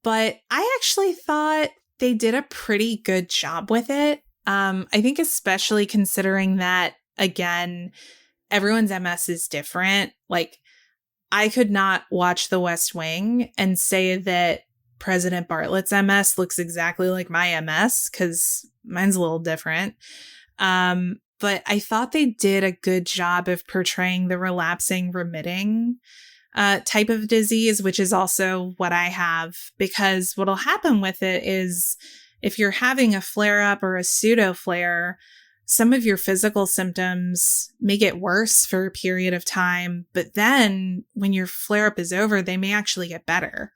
But I actually thought they did a pretty good job with it. I think especially considering that, again, everyone's MS is different. Like, I could not watch The West Wing and say that President Bartlett's MS looks exactly like my MS, because mine's a little different. But I thought they did a good job of portraying the relapsing remitting type of disease, which is also what I have, because what'll happen with it is if you're having a flare up or a pseudo flare, some of your physical symptoms may get worse for a period of time, but then when your flare up is over, they may actually get better.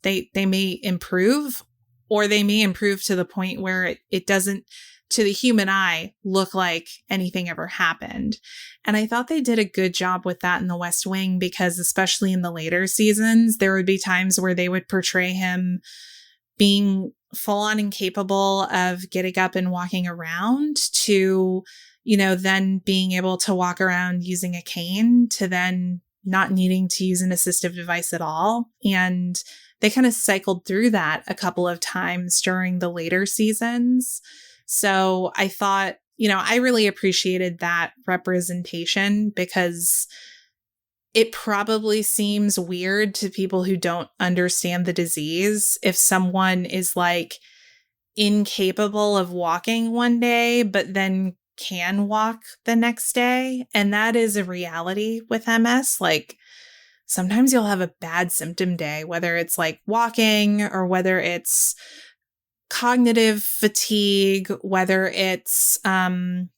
They may improve, or they may improve to the point where it doesn't, to the human eye, look like anything ever happened. And I thought they did a good job with that in The West Wing, because especially in the later seasons, there would be times where they would portray him being full on incapable of getting up and walking around to, then being able to walk around using a cane to then not needing to use an assistive device at all. And they kind of cycled through that a couple of times during the later seasons. So I thought, I really appreciated that representation because it probably seems weird to people who don't understand the disease if someone is like incapable of walking one day, but then can walk the next day. And that is a reality with MS. Like sometimes you'll have a bad symptom day, whether it's like walking or whether it's cognitive fatigue, whether it's, some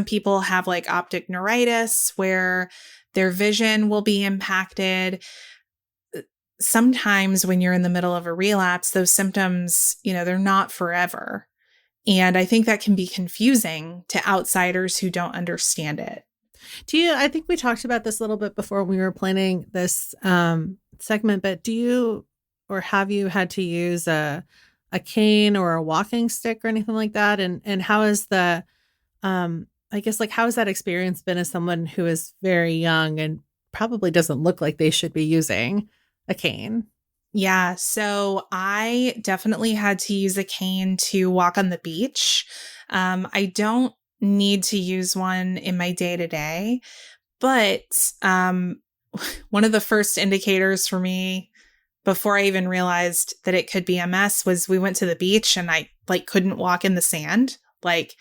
people have like optic neuritis where their vision will be impacted. Sometimes when you're in the middle of a relapse, those symptoms, they're not forever. And I think that can be confusing to outsiders who don't understand it. I think we talked about this a little bit before we were planning this segment, but have you had to use a cane or a walking stick or anything like that? And how is how has that experience been as someone who is very young and probably doesn't look like they should be using a cane? Yeah, so I definitely had to use a cane to walk on the beach. I don't need to use one in my day-to-day, but one of the first indicators for me before I even realized that it could be MS was we went to the beach and I couldn't walk in the sand. Like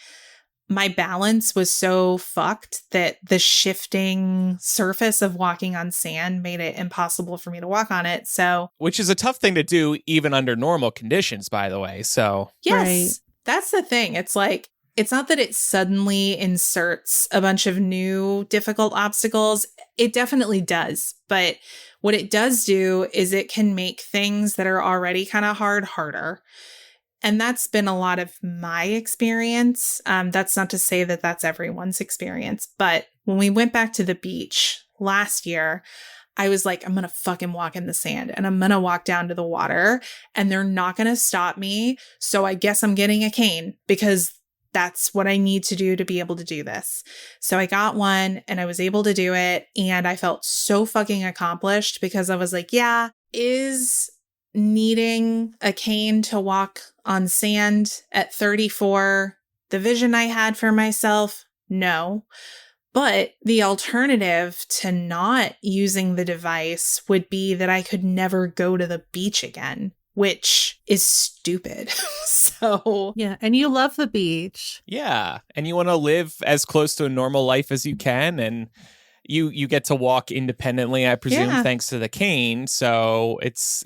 my balance was so fucked that the shifting surface of walking on sand made it impossible for me to walk on it. So, which is a tough thing to do even under normal conditions, by the way. So, yes, right. That's the thing. It's like, it's not that it suddenly inserts a bunch of new difficult obstacles. It definitely does. But what it does do is it can make things that are already kind of hard harder. And that's been a lot of my experience. That's not to say that that's everyone's experience. But when we went back to the beach last year, I was like, I'm going to fucking walk in the sand and I'm going to walk down to the water and they're not going to stop me. So I guess I'm getting a cane because that's what I need to do to be able to do this. So I got one and I was able to do it. And I felt so fucking accomplished because I was like, yeah, is needing a cane to walk on sand at 34 the vision I had for myself? No. But the alternative to not using the device would be that I could never go to the beach again, which is stupid. So, yeah. And you love the beach. Yeah. And you want to live as close to a normal life as you can. And you get to walk independently, I presume, thanks to the cane. So it's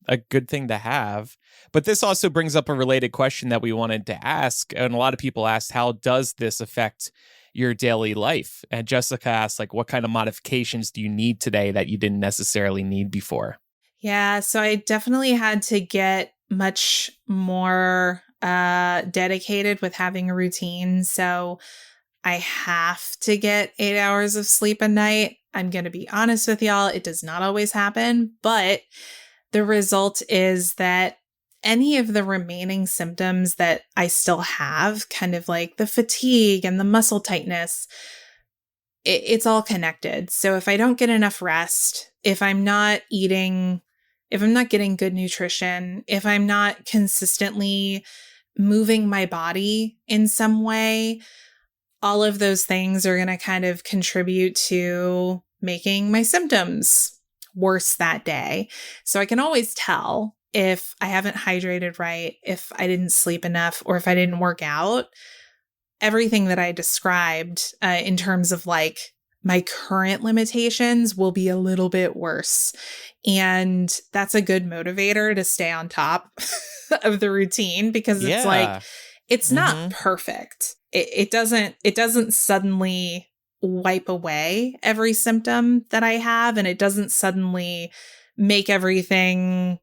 a good thing to have. But this also brings up a related question that we wanted to ask. And a lot of people asked, how does this affect your daily life? And Jessica asked, what kind of modifications do you need today that you didn't necessarily need before? Yeah, so I definitely had to get much more dedicated with having a routine. So I have to get 8 hours of sleep a night. I'm going to be honest with y'all, it does not always happen, but the result is that any of the remaining symptoms that I still have, kind of like the fatigue and the muscle tightness, it's all connected. So if I don't get enough rest, if I'm not getting good nutrition, if I'm not consistently moving my body in some way, all of those things are going to kind of contribute to making my symptoms worse that day. So I can always tell if I haven't hydrated right, if I didn't sleep enough, or if I didn't work out. Everything that I described in terms of my current limitations will be a little bit worse. And that's a good motivator to stay on top of the routine because it's not perfect. It doesn't suddenly wipe away every symptom that I have, and it doesn't suddenly make everything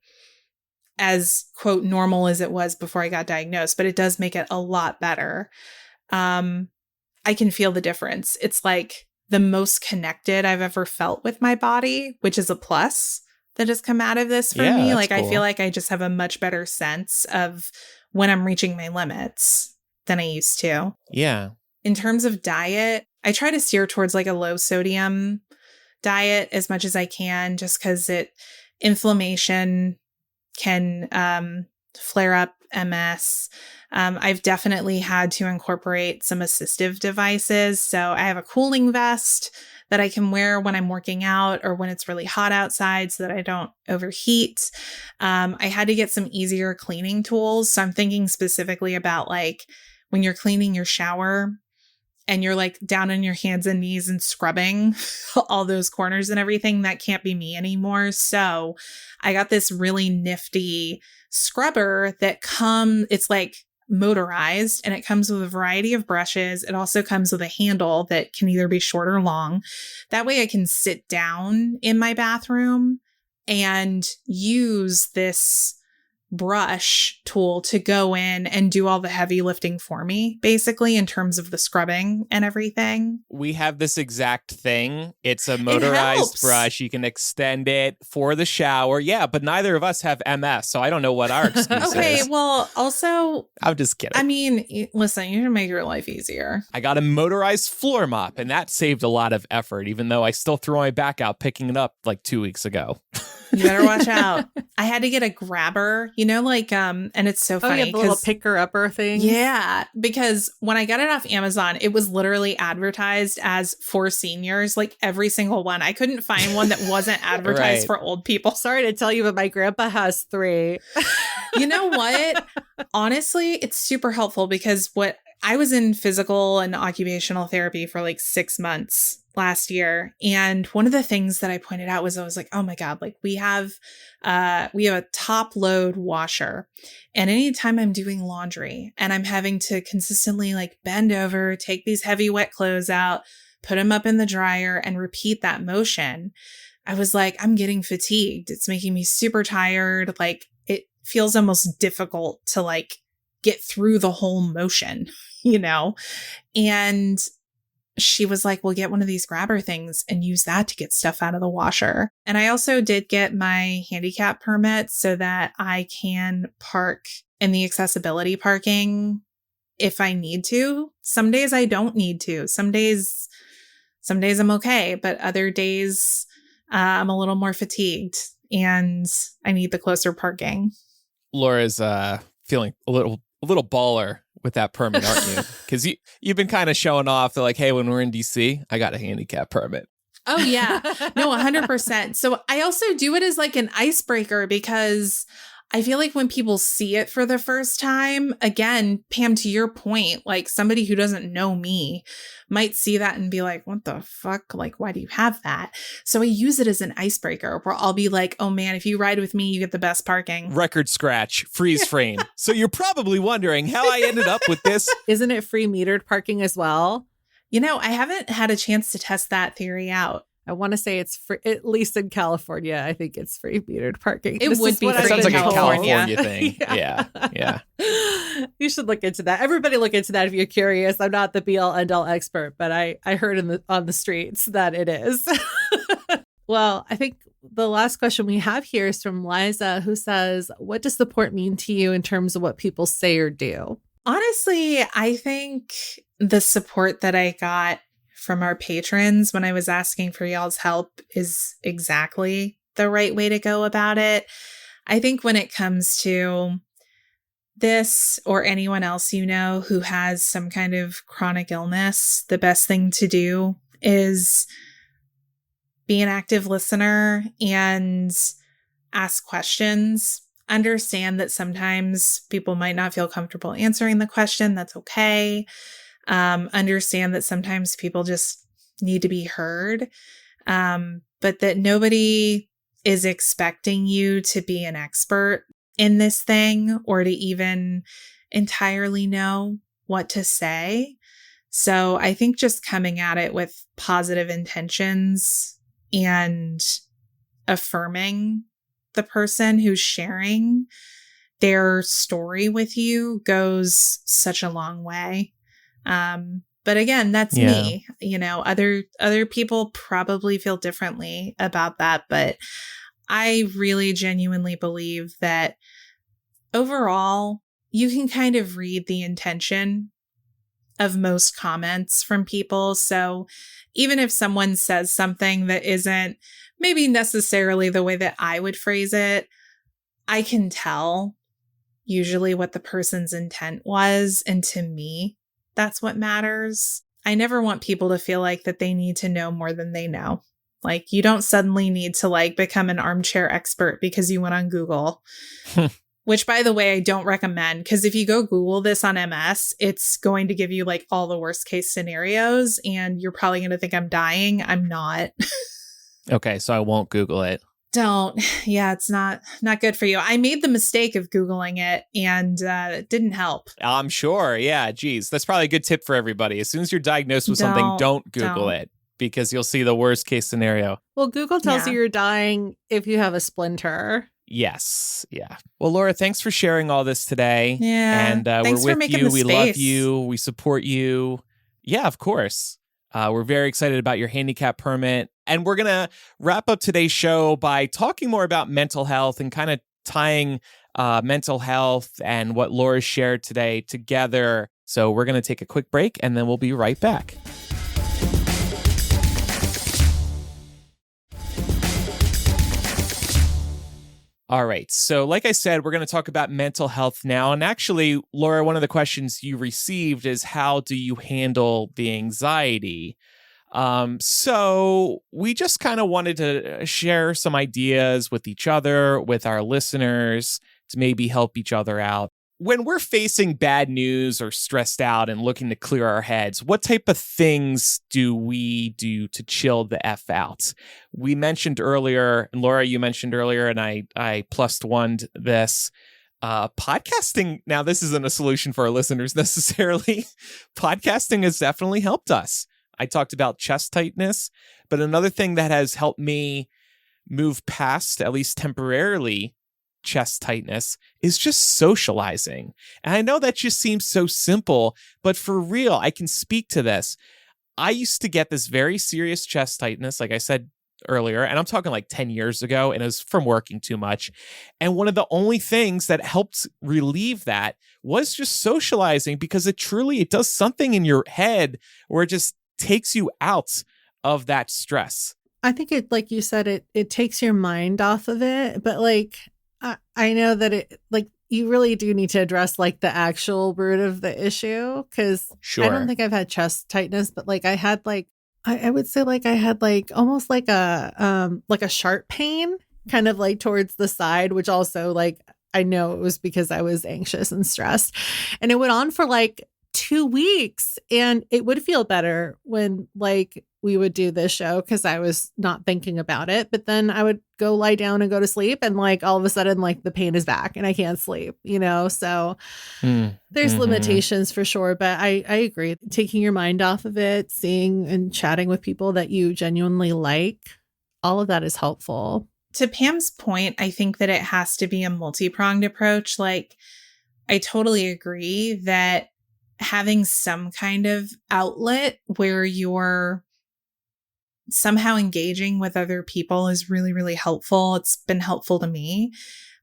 as quote normal as it was before I got diagnosed, but it does make it a lot better. I can feel the difference. It's like the most connected I've ever felt with my body, which is a plus that has come out of this for me. Cool. I feel like I just have a much better sense of when I'm reaching my limits than I used to. Yeah. In terms of diet, I try to steer towards a low sodium diet as much as I can, just because inflammation can flare up MS. I've definitely had to incorporate some assistive devices. So I have a cooling vest that I can wear when I'm working out or when it's really hot outside so that I don't overheat. I had to get some easier cleaning tools. So I'm thinking specifically about like when you're cleaning your shower and you're like down on your hands and knees and scrubbing all those corners and everything. That can't be me anymore. So I got this really nifty scrubber that it's like motorized and it comes with a variety of brushes. It also comes with a handle that can either be short or long. That way I can sit down in my bathroom and use this brush tool to go in and do all the heavy lifting for me, basically, in terms of the scrubbing and everything. We have this exact thing. It's a motorized brush. You can extend it for the shower. Yeah, but neither of us have MS, so I don't know what our excuse is. Okay, well, also, I'm just kidding. I mean, listen, you can make your life easier. I got a motorized floor mop, and that saved a lot of effort, even though I still threw my back out picking it up like 2 weeks ago. You better watch out. I had to get a grabber, like, and it's so funny. Oh, yeah, the little picker-upper thing. Yeah, because when I got it off Amazon, it was literally advertised as for seniors, like every single one. I couldn't find one that wasn't advertised for old people. Sorry to tell you, but my grandpa has 3. You know what? Honestly, it's super helpful because I was in physical and occupational therapy for like 6 months last year. And one of the things that I pointed out was I was like, oh my God, like we have a top load washer. And anytime I'm doing laundry and I'm having to consistently like bend over, take these heavy wet clothes out, put them up in the dryer and repeat that motion, I was like, I'm getting fatigued. It's making me super tired. Like it feels almost difficult to like get through the whole motion, And she was like, well, get one of these grabber things and use that to get stuff out of the washer. And I also did get my handicap permit so that I can park in the accessibility parking if I need to. Some days I don't need to. Some days I'm okay, but other days I'm a little more fatigued and I need the closer parking. Laura's feeling a little baller with that permit, aren't you? Because you've been kind of showing off that like, hey, when we're in DC, I got a handicap permit. Oh, yeah. No, 100%. So I also do it as like an icebreaker because I feel like when people see it for the first time, again, Pam, to your point, like somebody who doesn't know me might see that and be like, what the fuck? Like, why do you have that? So I use it as an icebreaker where I'll be like, oh man, if you ride with me, you get the best parking. Record scratch, freeze frame. So you're probably wondering how I ended up with this. Isn't it free metered parking as well? I haven't had a chance to test that theory out. I want to say it's free, at least in California. I think it's free metered parking. It would be. That sounds like a California thing. Yeah. You should look into that. Everybody look into that if you're curious. I'm not the be all end all expert, but I heard on the streets that it is. Well, I think the last question we have here is from Liza, who says, what does support mean to you in terms of what people say or do? Honestly, I think the support that I got from our patrons when I was asking for y'all's help is exactly the right way to go about it. I think when it comes to this or anyone else who has some kind of chronic illness, the best thing to do is be an active listener and ask questions. Understand that sometimes people might not feel comfortable answering the question. That's okay. Understand that sometimes people just need to be heard, but that nobody is expecting you to be an expert in this thing or to even entirely know what to say. So I think just coming at it with positive intentions and affirming the person who's sharing their story with you goes such a long way. But again, that's me. Other people probably feel differently about that, but I really genuinely believe that overall, you can kind of read the intention of most comments from people. So even if someone says something that isn't maybe necessarily the way that I would phrase it, I can tell, usually what the person's intent was. And to me, that's what matters. I never want people to feel like that they need to know more than they know. Like, you don't suddenly need to like become an armchair expert because you went on Google, which, by the way, I don't recommend, because if you go Google this on MS, it's going to give you like all the worst case scenarios and you're probably going to think I'm dying. I'm not. Okay, so I won't Google it. Don't. Yeah, it's not good for you. I made the mistake of Googling it and it didn't help. I'm sure. Yeah, geez. That's probably a good tip for everybody. As soon as you're diagnosed with something, don't Google it, because you'll see the worst case scenario. Well, Google tells you you're dying if you have a splinter. Yes. Yeah. Well, Laura, thanks for sharing all this today. Yeah. And thanks we're for with making you. the We space. love you. We support you. Yeah, of course. We're very excited about your handicap permit. And we're going to wrap up today's show by talking more about mental health and kind of tying mental health and what Laura shared today together. So we're going to take a quick break and then we'll be right back. All right. So like I said, we're going to talk about mental health now. And actually, Laura, one of the questions you received is, how do you handle the anxiety? So we just kind of wanted to share some ideas with each other, with our listeners, to maybe help each other out. When we're facing bad news or stressed out and looking to clear our heads, what type of things do we do to chill the F out? We mentioned earlier, and Laura, you mentioned earlier, and I plus one'd this, podcasting. Now, this isn't a solution for our listeners necessarily. Podcasting has definitely helped us. I talked about chest tightness, but another thing that has helped me move past, at least temporarily, chest tightness is just socializing. And I know that just seems so simple, but for real, I can speak to this. I used to get this very serious chest tightness, like I said earlier, and I'm talking like 10 years ago, and it was from working too much. And one of the only things that helped relieve that was just socializing, because it does something in your head where it just takes you out of that stress. I think it, like you said, it takes your mind off of it, but like, I know that it, like, you really do need to address like the actual root of the issue, because I don't think I've had chest tightness, but like I had like, I would say like I had like almost like a sharp pain kind of like towards the side, which also like, I know it was because I was anxious and stressed, and it went on for like 2 weeks, and it would feel better when like we would do this show because I was not thinking about it. But then I would go lie down and go to sleep, and like all of a sudden like the pain is back and I can't sleep, so there's limitations for sure. But I agree, taking your mind off of it, seeing and chatting with people that you genuinely like, all of that is helpful. To Pam's point, I think that it has to be a multi-pronged approach. Like, I totally agree that having some kind of outlet where you're somehow engaging with other people is really, really helpful. It's been helpful to me.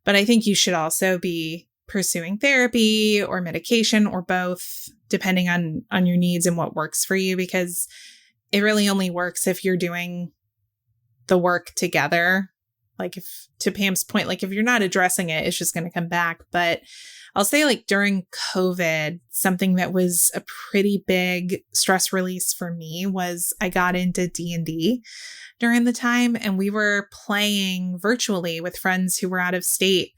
But I think you should also be pursuing therapy or medication or both, depending on your needs and what works for you, because it really only works if you're doing the work together. Like, if, to Pam's point, like if you're not addressing it, it's just going to come back. But I'll say, like, during COVID, something that was a pretty big stress release for me was I got into D&D during the time, and we were playing virtually with friends who were out of state,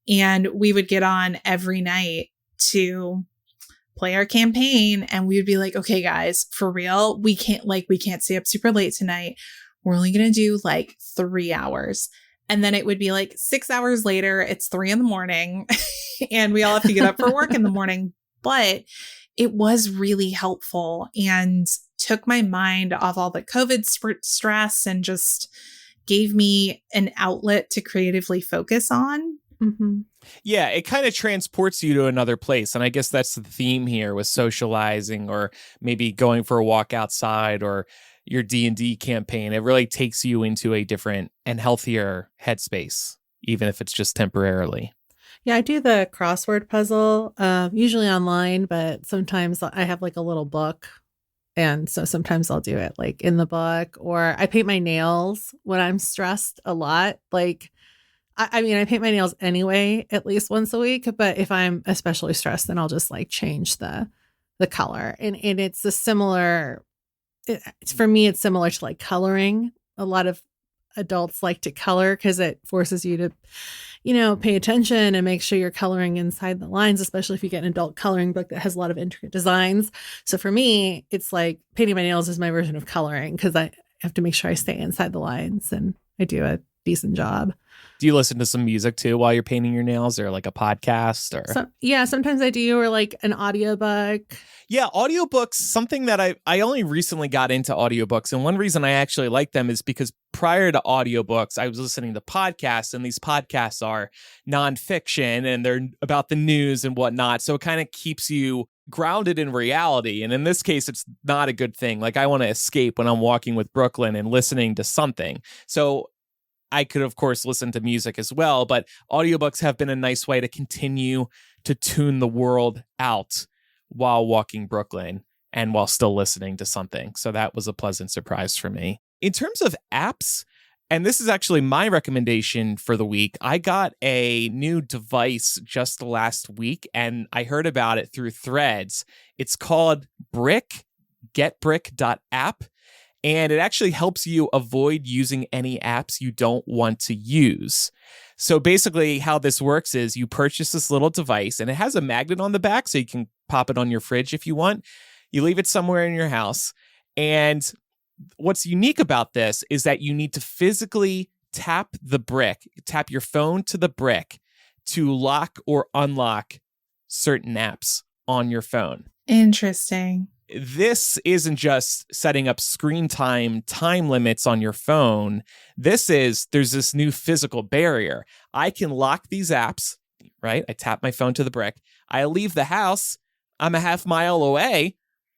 and we would get on every night to play our campaign, and we would be like, okay, guys, for real, we can't stay up super late tonight. We're only going to do like 3 hours. And then it would be like 6 hours later, it's 3 a.m. and we all have to get up for work in the morning. But it was really helpful and took my mind off all the COVID stress and just gave me an outlet to creatively focus on. Mm-hmm. Yeah, it kind of transports you to another place. And I guess that's the theme here with socializing, or maybe going for a walk outside, or your D&D campaign. It really takes you into a different and healthier headspace, even if it's just temporarily. Yeah, I do the crossword puzzle, usually online, but sometimes I have like a little book. And so sometimes I'll do it like in the book, or I paint my nails when I'm stressed a lot. Like, I mean, I paint my nails anyway, at least once a week. But if I'm especially stressed, then I'll just like change the color. And it's a similar. For me, it's similar to like coloring. A lot of adults like to color because it forces you to, pay attention and make sure you're coloring inside the lines, especially if you get an adult coloring book that has a lot of intricate designs. So for me, it's like painting my nails is my version of coloring because I have to make sure I stay inside the lines and I do a decent job. Do you listen to some music too while you're painting your nails, or like a podcast? Or yeah, sometimes I do, or like an audiobook. Yeah, audiobooks, something that I only recently got into audiobooks. And one reason I actually like them is because prior to audiobooks, I was listening to podcasts, and these podcasts are nonfiction and they're about the news and whatnot. So it kind of keeps you grounded in reality. And in this case, it's not a good thing. Like, I want to escape when I'm walking with Brooklyn and listening to something. So I could, of course, listen to music as well, but audiobooks have been a nice way to continue to tune the world out while walking Brooklyn and while still listening to something. So that was a pleasant surprise for me. In terms of apps, and this is actually my recommendation for the week, I got a new device just last week, and I heard about it through Threads. It's called Brick, getbrick.app. And it actually helps you avoid using any apps you don't want to use. So basically how this works is you purchase this little device, and it has a magnet on the back so you can pop it on your fridge if you want. You leave it somewhere in your house. And what's unique about this is that you need to physically tap your phone to the brick to lock or unlock certain apps on your phone. Interesting. This isn't just setting up screen time limits on your phone. There's this new physical barrier. I can lock these apps, right? I tap my phone to the brick. I leave the house. I'm a half mile away.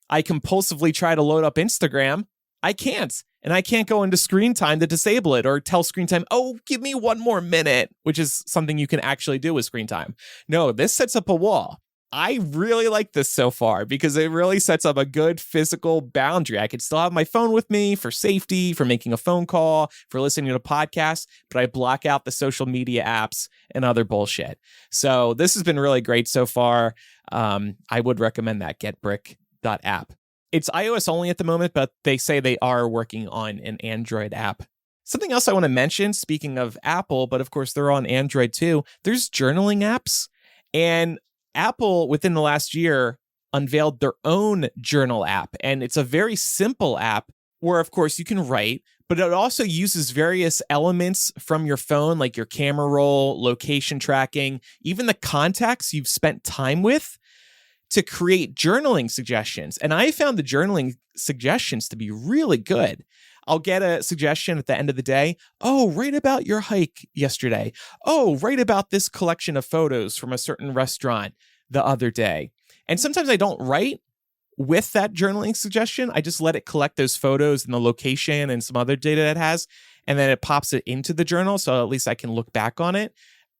I compulsively try to load up Instagram. I can't. And I can't go into screen time to disable it or tell screen time, oh, give me one more minute, which is something you can actually do with screen time. No, this sets up a wall. I really like this so far because it really sets up a good physical boundary. I can still have my phone with me for safety, for making a phone call, for listening to podcasts, but I block out the social media apps and other bullshit. So this has been really great so far. I would recommend that, getbrick.app. It's iOS only at the moment, but they say they are working on an Android app. Something else I want to mention, speaking of Apple, but of course they're on Android too, there's journaling apps. And Apple, within the last year, unveiled their own journal app. And it's a very simple app where, of course, you can write, but it also uses various elements from your phone, like your camera roll, location tracking, even the contacts you've spent time with, to create journaling suggestions. And I found the journaling suggestions to be really good. I'll get a suggestion at the end of the day. Oh, write about your hike yesterday. Oh, write about this collection of photos from a certain restaurant the other day. And sometimes I don't write with that journaling suggestion. I just let it collect those photos and the location and some other data it has, and then it pops it into the journal. So at least I can look back on it.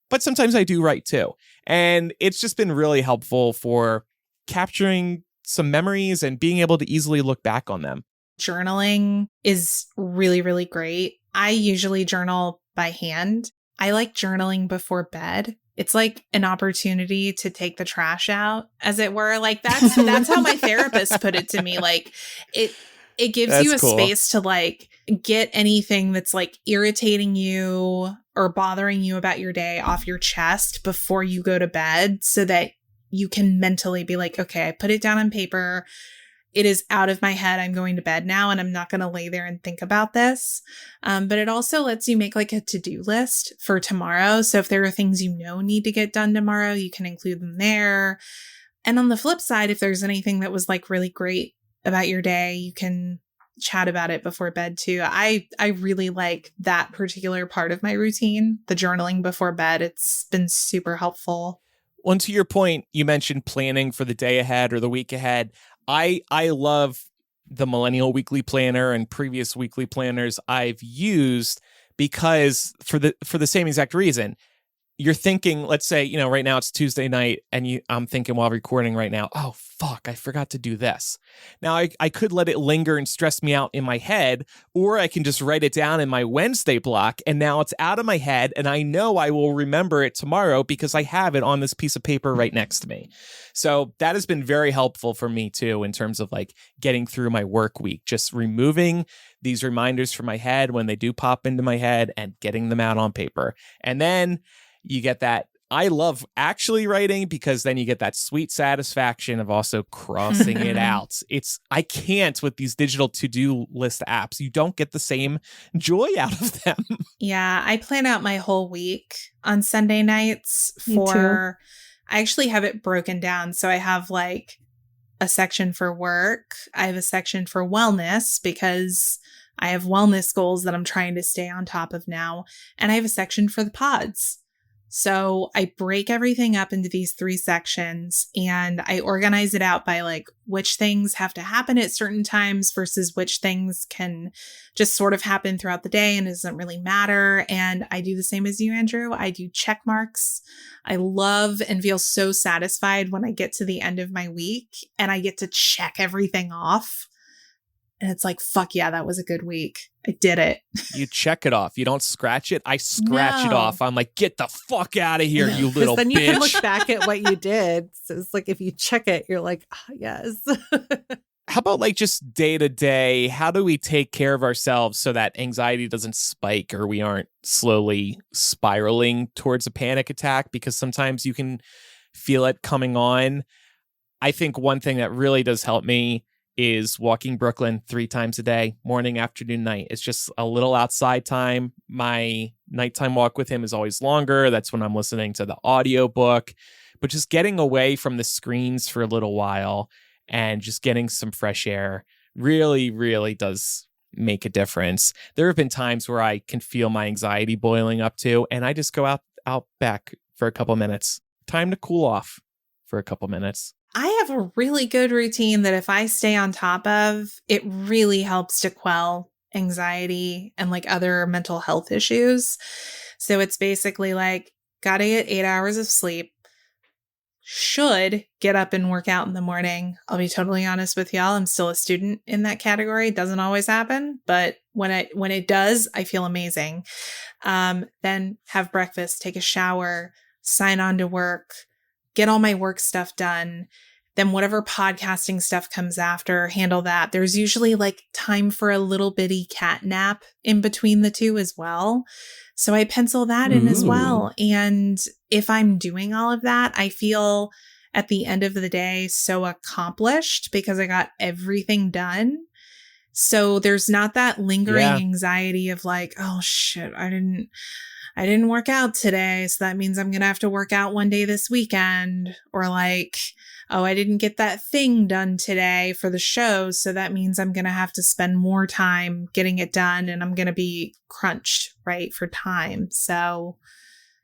But sometimes I do write too. And it's just been really helpful for capturing some memories and being able to easily look back on them. Journaling is really, really great. I usually journal by hand. I like journaling before bed. It's like an opportunity to take the trash out, as it were. Like that's how my therapist put it to me. Like it gives That's you a cool. space to like get anything that's like irritating you or bothering you about your day off your chest before you go to bed, so that you can mentally be like, okay, I put it down on paper. It is out of my head. I'm going to bed now, and I'm not going to lay there and think about this. But it also lets you make like a to-do list for tomorrow. So if there are things you know need to get done tomorrow, you can include them there. And on the flip side, if there's anything that was like really great about your day, you can chat about it before bed too. I really like that particular part of my routine, the journaling before bed. It's been super helpful. Well, to your point, you mentioned planning for the day ahead or the week ahead. I love the Millennial Weekly Planner and previous weekly planners I've used because for the same exact reason. you're thinking, let's say, right now it's Tuesday night and I'm thinking while recording right now, oh, fuck, I forgot to do this. Now I could let it linger and stress me out in my head, or I can just write it down in my Wednesday block. And now it's out of my head and I know I will remember it tomorrow because I have it on this piece of paper right next to me. So that has been very helpful for me too, in terms of like getting through my work week, just removing these reminders from my head when they do pop into my head and getting them out on paper. And then you get that. I love actually writing because then you get that sweet satisfaction of also crossing it out. I can't with these digital to-do list apps. You don't get the same joy out of them. Yeah, I plan out my whole week on Sunday nights I actually have it broken down. So I have like a section for work. I have a section for wellness because I have wellness goals that I'm trying to stay on top of now. And I have a section for the pods. So I break everything up into these 3 sections and I organize it out by like which things have to happen at certain times versus which things can just sort of happen throughout the day and doesn't really matter. And I do the same as you, Andrew. I do check marks. I love and feel so satisfied when I get to the end of my week and I get to check everything off. And it's like, fuck yeah, that was a good week. I did it. You check it off. You don't scratch it. I scratch it off. I'm like, get the fuck out of here, you little then bitch. You can look back at what you did. So it's like, if you check it, you're like, oh, yes. How about like just day to day? How do we take care of ourselves so that anxiety doesn't spike or we aren't slowly spiraling towards a panic attack? Because sometimes you can feel it coming on. I think one thing that really does help me is walking Brooklyn 3 times a day, morning, afternoon, night. It's just a little outside time. My nighttime walk with him is always longer. That's when I'm listening to the audiobook. But just getting away from the screens for a little while and just getting some fresh air really, really does make a difference. There have been times where I can feel my anxiety boiling up too, and I just go out back for a couple minutes. Time to cool off for a couple minutes. I have a really good routine that if I stay on top of, it really helps to quell anxiety and like other mental health issues. So it's basically like, gotta get 8 hours of sleep, should get up and work out in the morning. I'll be totally honest with y'all. I'm still a student in that category. It doesn't always happen, but when it does, I feel amazing. Then have breakfast, take a shower, sign on to work, get all my work stuff done. Then whatever podcasting stuff comes after, handle that. There's usually like time for a little bitty cat nap in between the two as well. So I pencil that in as well. And if I'm doing all of that, I feel at the end of the day so accomplished because I got everything done. So there's not that lingering anxiety of like, oh shit, I didn't work out today, so that means I'm going to have to work out one day this weekend. Or like, oh, I didn't get that thing done today for the show, so that means I'm going to have to spend more time getting it done and I'm going to be crunched, right, for time. So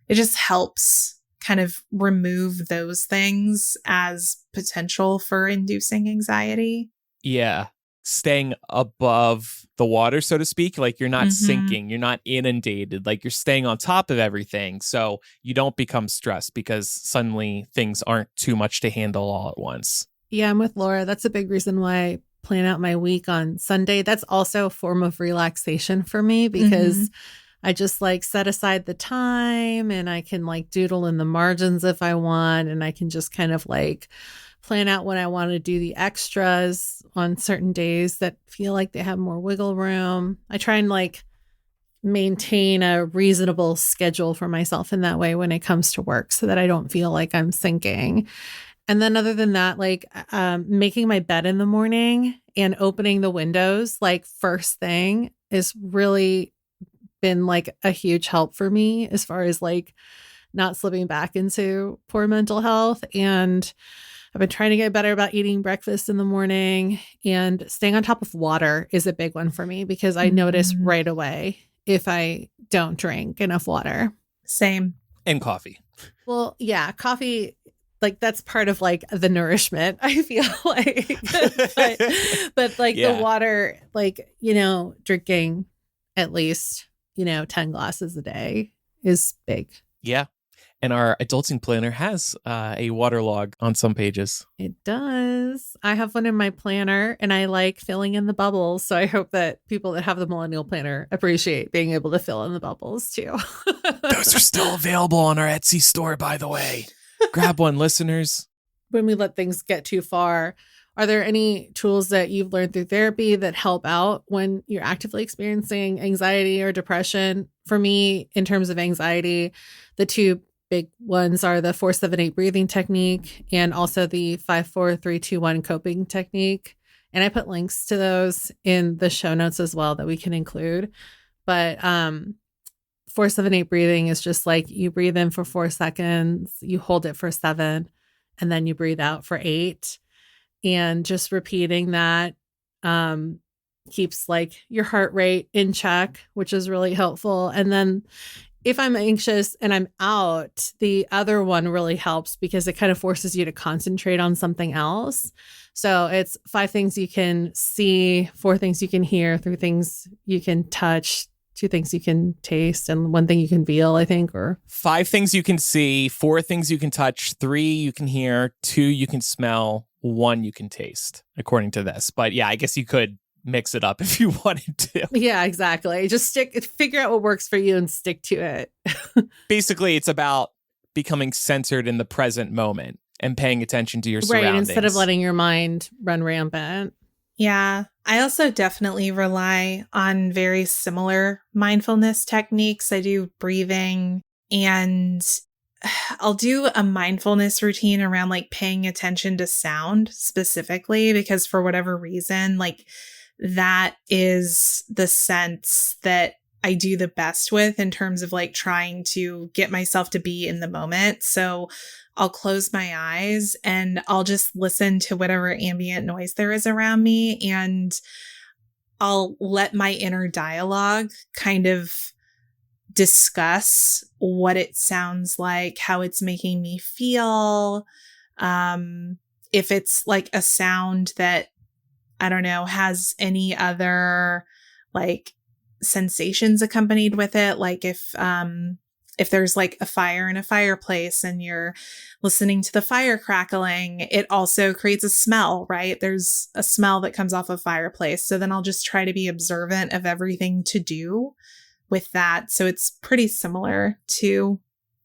it just helps kind of remove those things as potential for inducing anxiety. Yeah. Staying above the water, so to speak, like you're not sinking, you're not inundated, like you're staying on top of everything. So you don't become stressed because suddenly things aren't too much to handle all at once. Yeah, I'm with Laura. That's a big reason why I plan out my week on Sunday. That's also a form of relaxation for me because I just like set aside the time and I can like doodle in the margins if I want. And I can just kind of like plan out when I want to do the extras on certain days that feel like they have more wiggle room. I try and like maintain a reasonable schedule for myself in that way when it comes to work so that I don't feel like I'm sinking. And then other than that, like making my bed in the morning and opening the windows like first thing is really been like a huge help for me as far as like not slipping back into poor mental health. And I've been trying to get better about eating breakfast in the morning, and staying on top of water is a big one for me because I notice right away if I don't drink enough water. Same. And coffee. Well, yeah, coffee, like that's part of like the nourishment, I feel like. but like the water, like, you know, drinking at least, 10 glasses a day is big. Yeah. And our adulting planner has a waterlog on some pages. It does. I have one in my planner and I like filling in the bubbles. So I hope that people that have the Millennial planner appreciate being able to fill in the bubbles too. Those are still available on our Etsy store, by the way. Grab one, listeners. When we let things get too far, are there any tools that you've learned through therapy that help out when you're actively experiencing anxiety or depression? For me, in terms of anxiety, the two big ones are the 4-7-8 breathing technique and also the 5-4-3-2-1 coping technique. And I put links to those in the show notes as well that we can include. But 4-7-8 breathing is just like you breathe in for 4 seconds, you hold it for 7, and then you breathe out for 8. And just repeating that keeps like your heart rate in check, which is really helpful. And then if I'm anxious and I'm out, the other one really helps because it kind of forces you to concentrate on something else. So it's 5 things you can see, 4 things you can hear, 3 things you can touch, 2 things you can taste, and 1 thing you can feel, I think, or 5 things you can see, 4 things you can touch, 3 you can hear, 2 you can smell, 1 you can taste, according to this. But yeah, I guess you could mix it up if you wanted to. Yeah, exactly. Just figure out what works for you and stick to it. Basically, it's about becoming centered in the present moment and paying attention to your surroundings. Right, instead of letting your mind run rampant. Yeah. I also definitely rely on very similar mindfulness techniques. I do breathing, and I'll do a mindfulness routine around like paying attention to sound specifically, because for whatever reason, like that is the sense that I do the best with in terms of like trying to get myself to be in the moment. So I'll close my eyes and I'll just listen to whatever ambient noise there is around me, and I'll let my inner dialogue kind of discuss what it sounds like, how it's making me feel. If it's like a sound that, I don't know, has any other like sensations accompanied with it. Like if there's like a fire in a fireplace and you're listening to the fire crackling, it also creates a smell, right? There's a smell that comes off a fireplace. So then I'll just try to be observant of everything to do with that. So it's pretty similar to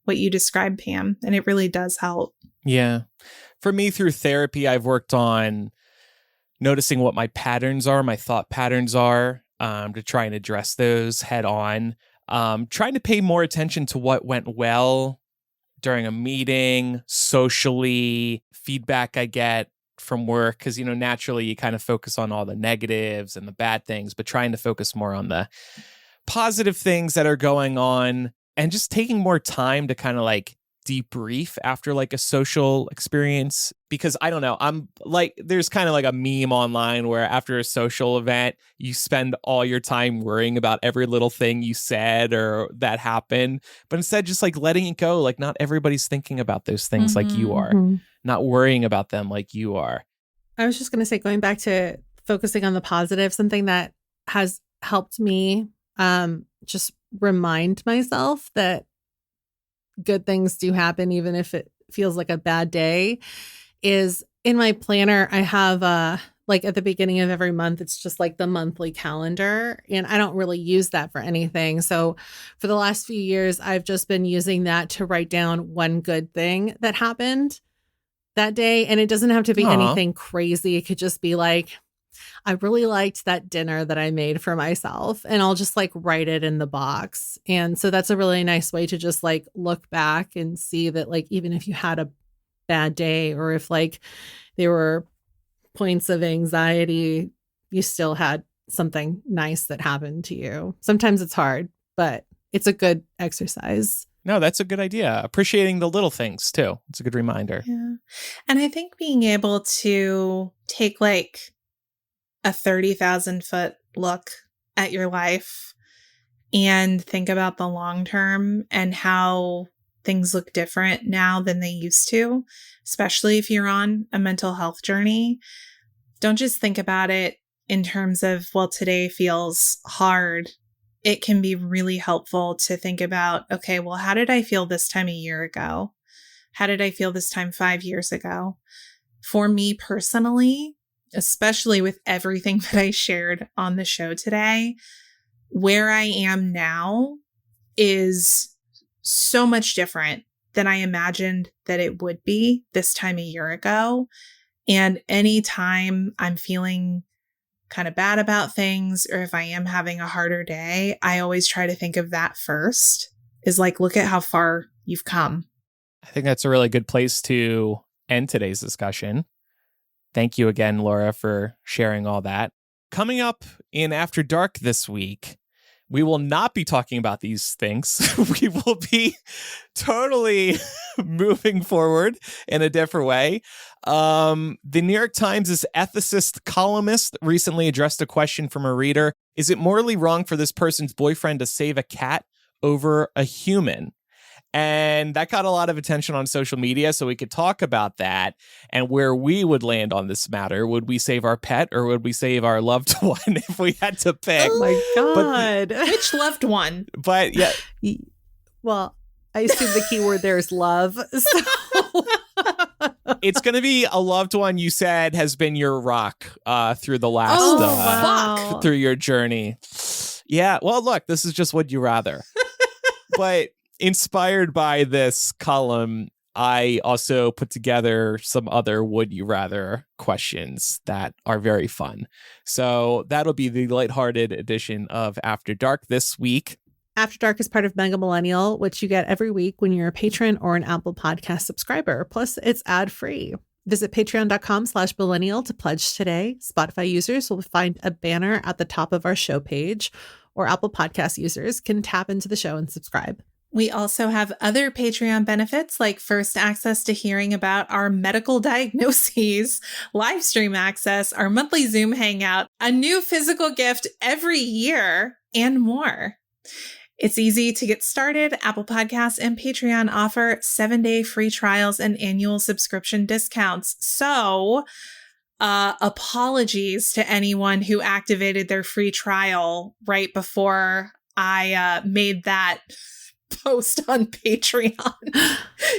what you described, Pam, and it really does help. Yeah. For me, through therapy, I've worked on noticing what my patterns are, my thought patterns are, to try and address those head on. Trying to pay more attention to what went well during a meeting, socially, feedback I get from work. Because, naturally you kind of focus on all the negatives and the bad things, but trying to focus more on the positive things that are going on, and just taking more time to kind of like debrief after like a social experience. Because I don't know, I'm like, there's kind of like a meme online where after a social event, you spend all your time worrying about every little thing you said or that happened. But instead, just like letting it go. Like not everybody's thinking about those things like you are, not worrying about them like you are. I was just going to say, going back to focusing on the positive, something that has helped me just remind myself that good things do happen, even if it feels like a bad day, is in my planner. I have like at the beginning of every month, it's just like the monthly calendar, and I don't really use that for anything. So for the last few years, I've just been using that to write down one good thing that happened that day. And it doesn't have to be anything crazy. It could just be like, I really liked that dinner that I made for myself, and I'll just like write it in the box. And so that's a really nice way to just like look back and see that like, even if you had a bad day, or if like there were points of anxiety, you still had something nice that happened to you. Sometimes it's hard, but it's a good exercise. No, that's a good idea. Appreciating the little things too. It's a good reminder. Yeah. And I think being able to take like a 30,000 foot look at your life and think about the long term and how things look different now than they used to, especially if you're on a mental health journey. Don't just think about it in terms of, well, today feels hard it can be really helpful to think about, okay, well, how did I feel this time a year ago? How did I feel this time 5 years ago? For me personally, especially with everything that I shared on the show today, where I am now is so much different than I imagined that it would be this time a year ago. And anytime I'm feeling kind of bad about things, or if I am having a harder day, I always try to think of that first, is like, look at how far you've come. I think that's a really good place to end today's discussion. Thank you again, Laura, for sharing all that. Coming up in After Dark this week, we will not be talking about these things. We will be totally moving forward in a different way. The New York Times' ethicist columnist recently addressed a question from a reader. Is it morally wrong for this person's boyfriend to save a cat over a human? And that got a lot of attention on social media, so we could talk about that and where we would land on this matter. Would we save our pet or would we save our loved one if we had to pick? Oh my God. Which loved one? But yeah. Well, I assume the key word there is love. So. It's going to be a loved one you said has been your rock through the last through your journey. Yeah, well, look, this is just Would You Rather. But inspired by this column, I also put together some other Would You Rather questions that are very fun. So that'll be the lighthearted edition of After Dark this week. After Dark is part of Mega Millennial, which you get every week when you're a patron or an Apple Podcast subscriber. Plus, it's ad-free. Visit patreon.com/millennial to pledge today. Spotify users will find a banner at the top of our show page, or Apple Podcast users can tap into the show and subscribe. We also have other Patreon benefits like first access to hearing about our medical diagnoses, live stream access, our monthly Zoom hangout, a new physical gift every year, and more. It's easy to get started. Apple Podcasts and Patreon offer 7-day free trials and annual subscription discounts. So, apologies to anyone who activated their free trial right before I made that post on Patreon. Can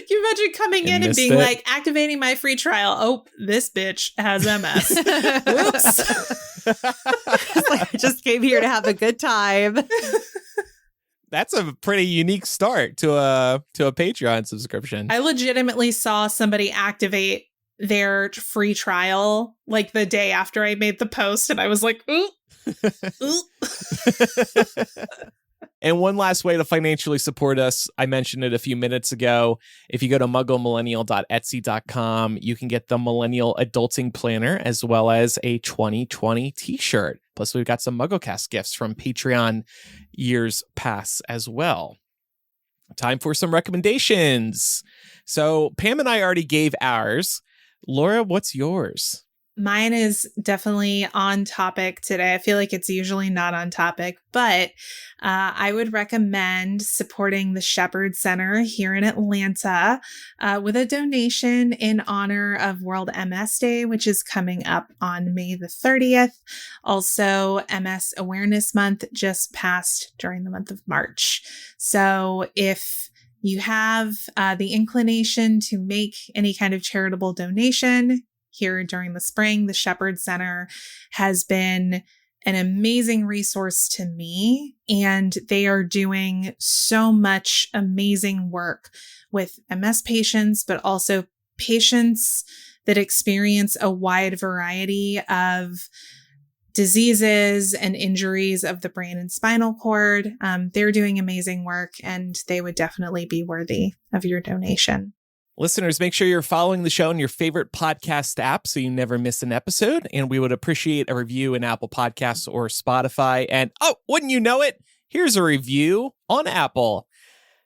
you imagine coming in and being like, activating my free trial? Oh, this bitch has MS. Whoops. I just came here to have a good time. That's a pretty unique start to a Patreon subscription. I legitimately saw somebody activate their free trial like the day after I made the post, and I was like, ooh. Ooh. And one last way to financially support us, I mentioned it a few minutes ago. If you go to mugglemillennial.etsy.com, you can get the Millennial Adulting Planner as well as a 2020 t-shirt. Plus, we've got some MuggleCast gifts from Patreon years past as well. Time for some recommendations. So Pam and I already gave ours. Laura, what's yours? Mine is definitely on topic today. I feel like it's usually not on topic, but I would recommend supporting the Shepherd Center here in Atlanta with a donation in honor of World MS Day, which is coming up on May the 30th. Also, MS Awareness Month just passed during the month of March. So if you have the inclination to make any kind of charitable donation, here during the spring, the Shepherd Center has been an amazing resource to me, and they are doing so much amazing work with MS patients, but also patients that experience a wide variety of diseases and injuries of the brain and spinal cord. They're doing amazing work, and they would definitely be worthy of your donation. Listeners, make sure you're following the show in your favorite podcast app so you never miss an episode. And we would appreciate a review in Apple Podcasts or Spotify. And oh, wouldn't you know it? Here's a review on Apple.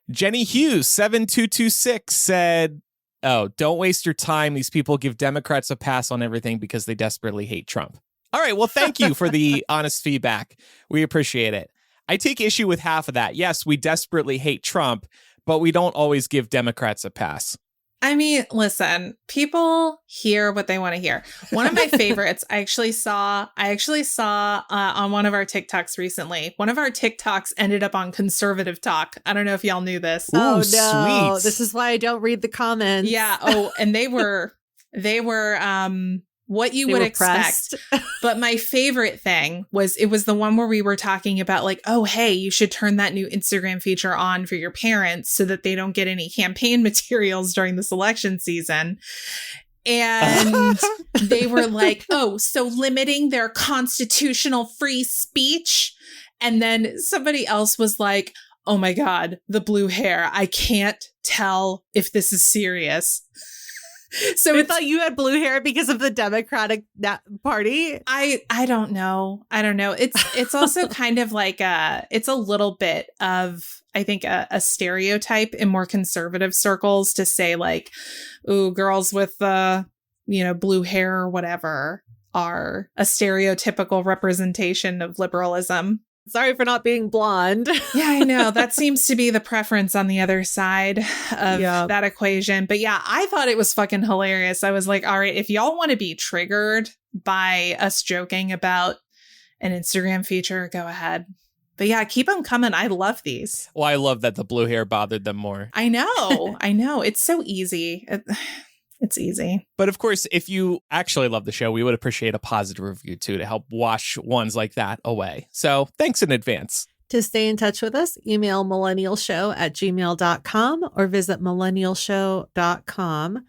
Jenny Hughes, 7226 said, oh, don't waste your time. These people give Democrats a pass on everything because they desperately hate Trump. All right. Well, thank you for the honest feedback. We appreciate it. I take issue with half of that. Yes, we desperately hate Trump, but we don't always give Democrats a pass. I mean, listen, people hear what they want to hear. One of my favorites, I actually saw on one of our TikToks recently. One of our TikToks ended up on Conservative Talk. I don't know if y'all knew this. Ooh, Oh, no. sweet. This is why I don't read the comments. Yeah. Oh, and they were what you would expect. But my favorite thing was, it was the one where we were talking about like, oh, hey, you should turn that new Instagram feature on for your parents so that they don't get any campaign materials during this election season. And they were like, oh, so limiting their constitutional free speech. And then somebody else was like, oh my God, the blue hair. I can't tell if this is serious. So I thought you had blue hair because of the Democratic Party. I don't know. It's also kind of like it's a little bit of, I think, a stereotype in more conservative circles to say like, ooh, girls with blue hair or whatever are a stereotypical representation of liberalism. Sorry for not being blonde. Yeah, I know. That seems to be the preference on the other side of that equation. But yeah, I thought it was fucking hilarious. I was like, all right, if y'all want to be triggered by us joking about an Instagram feature, go ahead. But yeah, keep them coming. I love these. Well, I love that the blue hair bothered them more. I know. I know. It's so easy. It's easy. But of course, if you actually love the show, we would appreciate a positive review too to help wash ones like that away. So thanks in advance. To stay in touch with us, email millennialshow@gmail.com or visit millennialshow.com.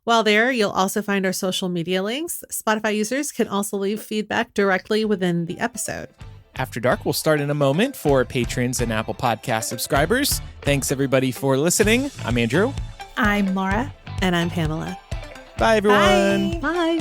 While there, you'll also find our social media links. Spotify users can also leave feedback directly within the episode. After Dark will start in a moment for patrons and Apple Podcast subscribers. Thanks everybody for listening. I'm Andrew. I'm Laura. And I'm Pamela. Bye, everyone. Bye.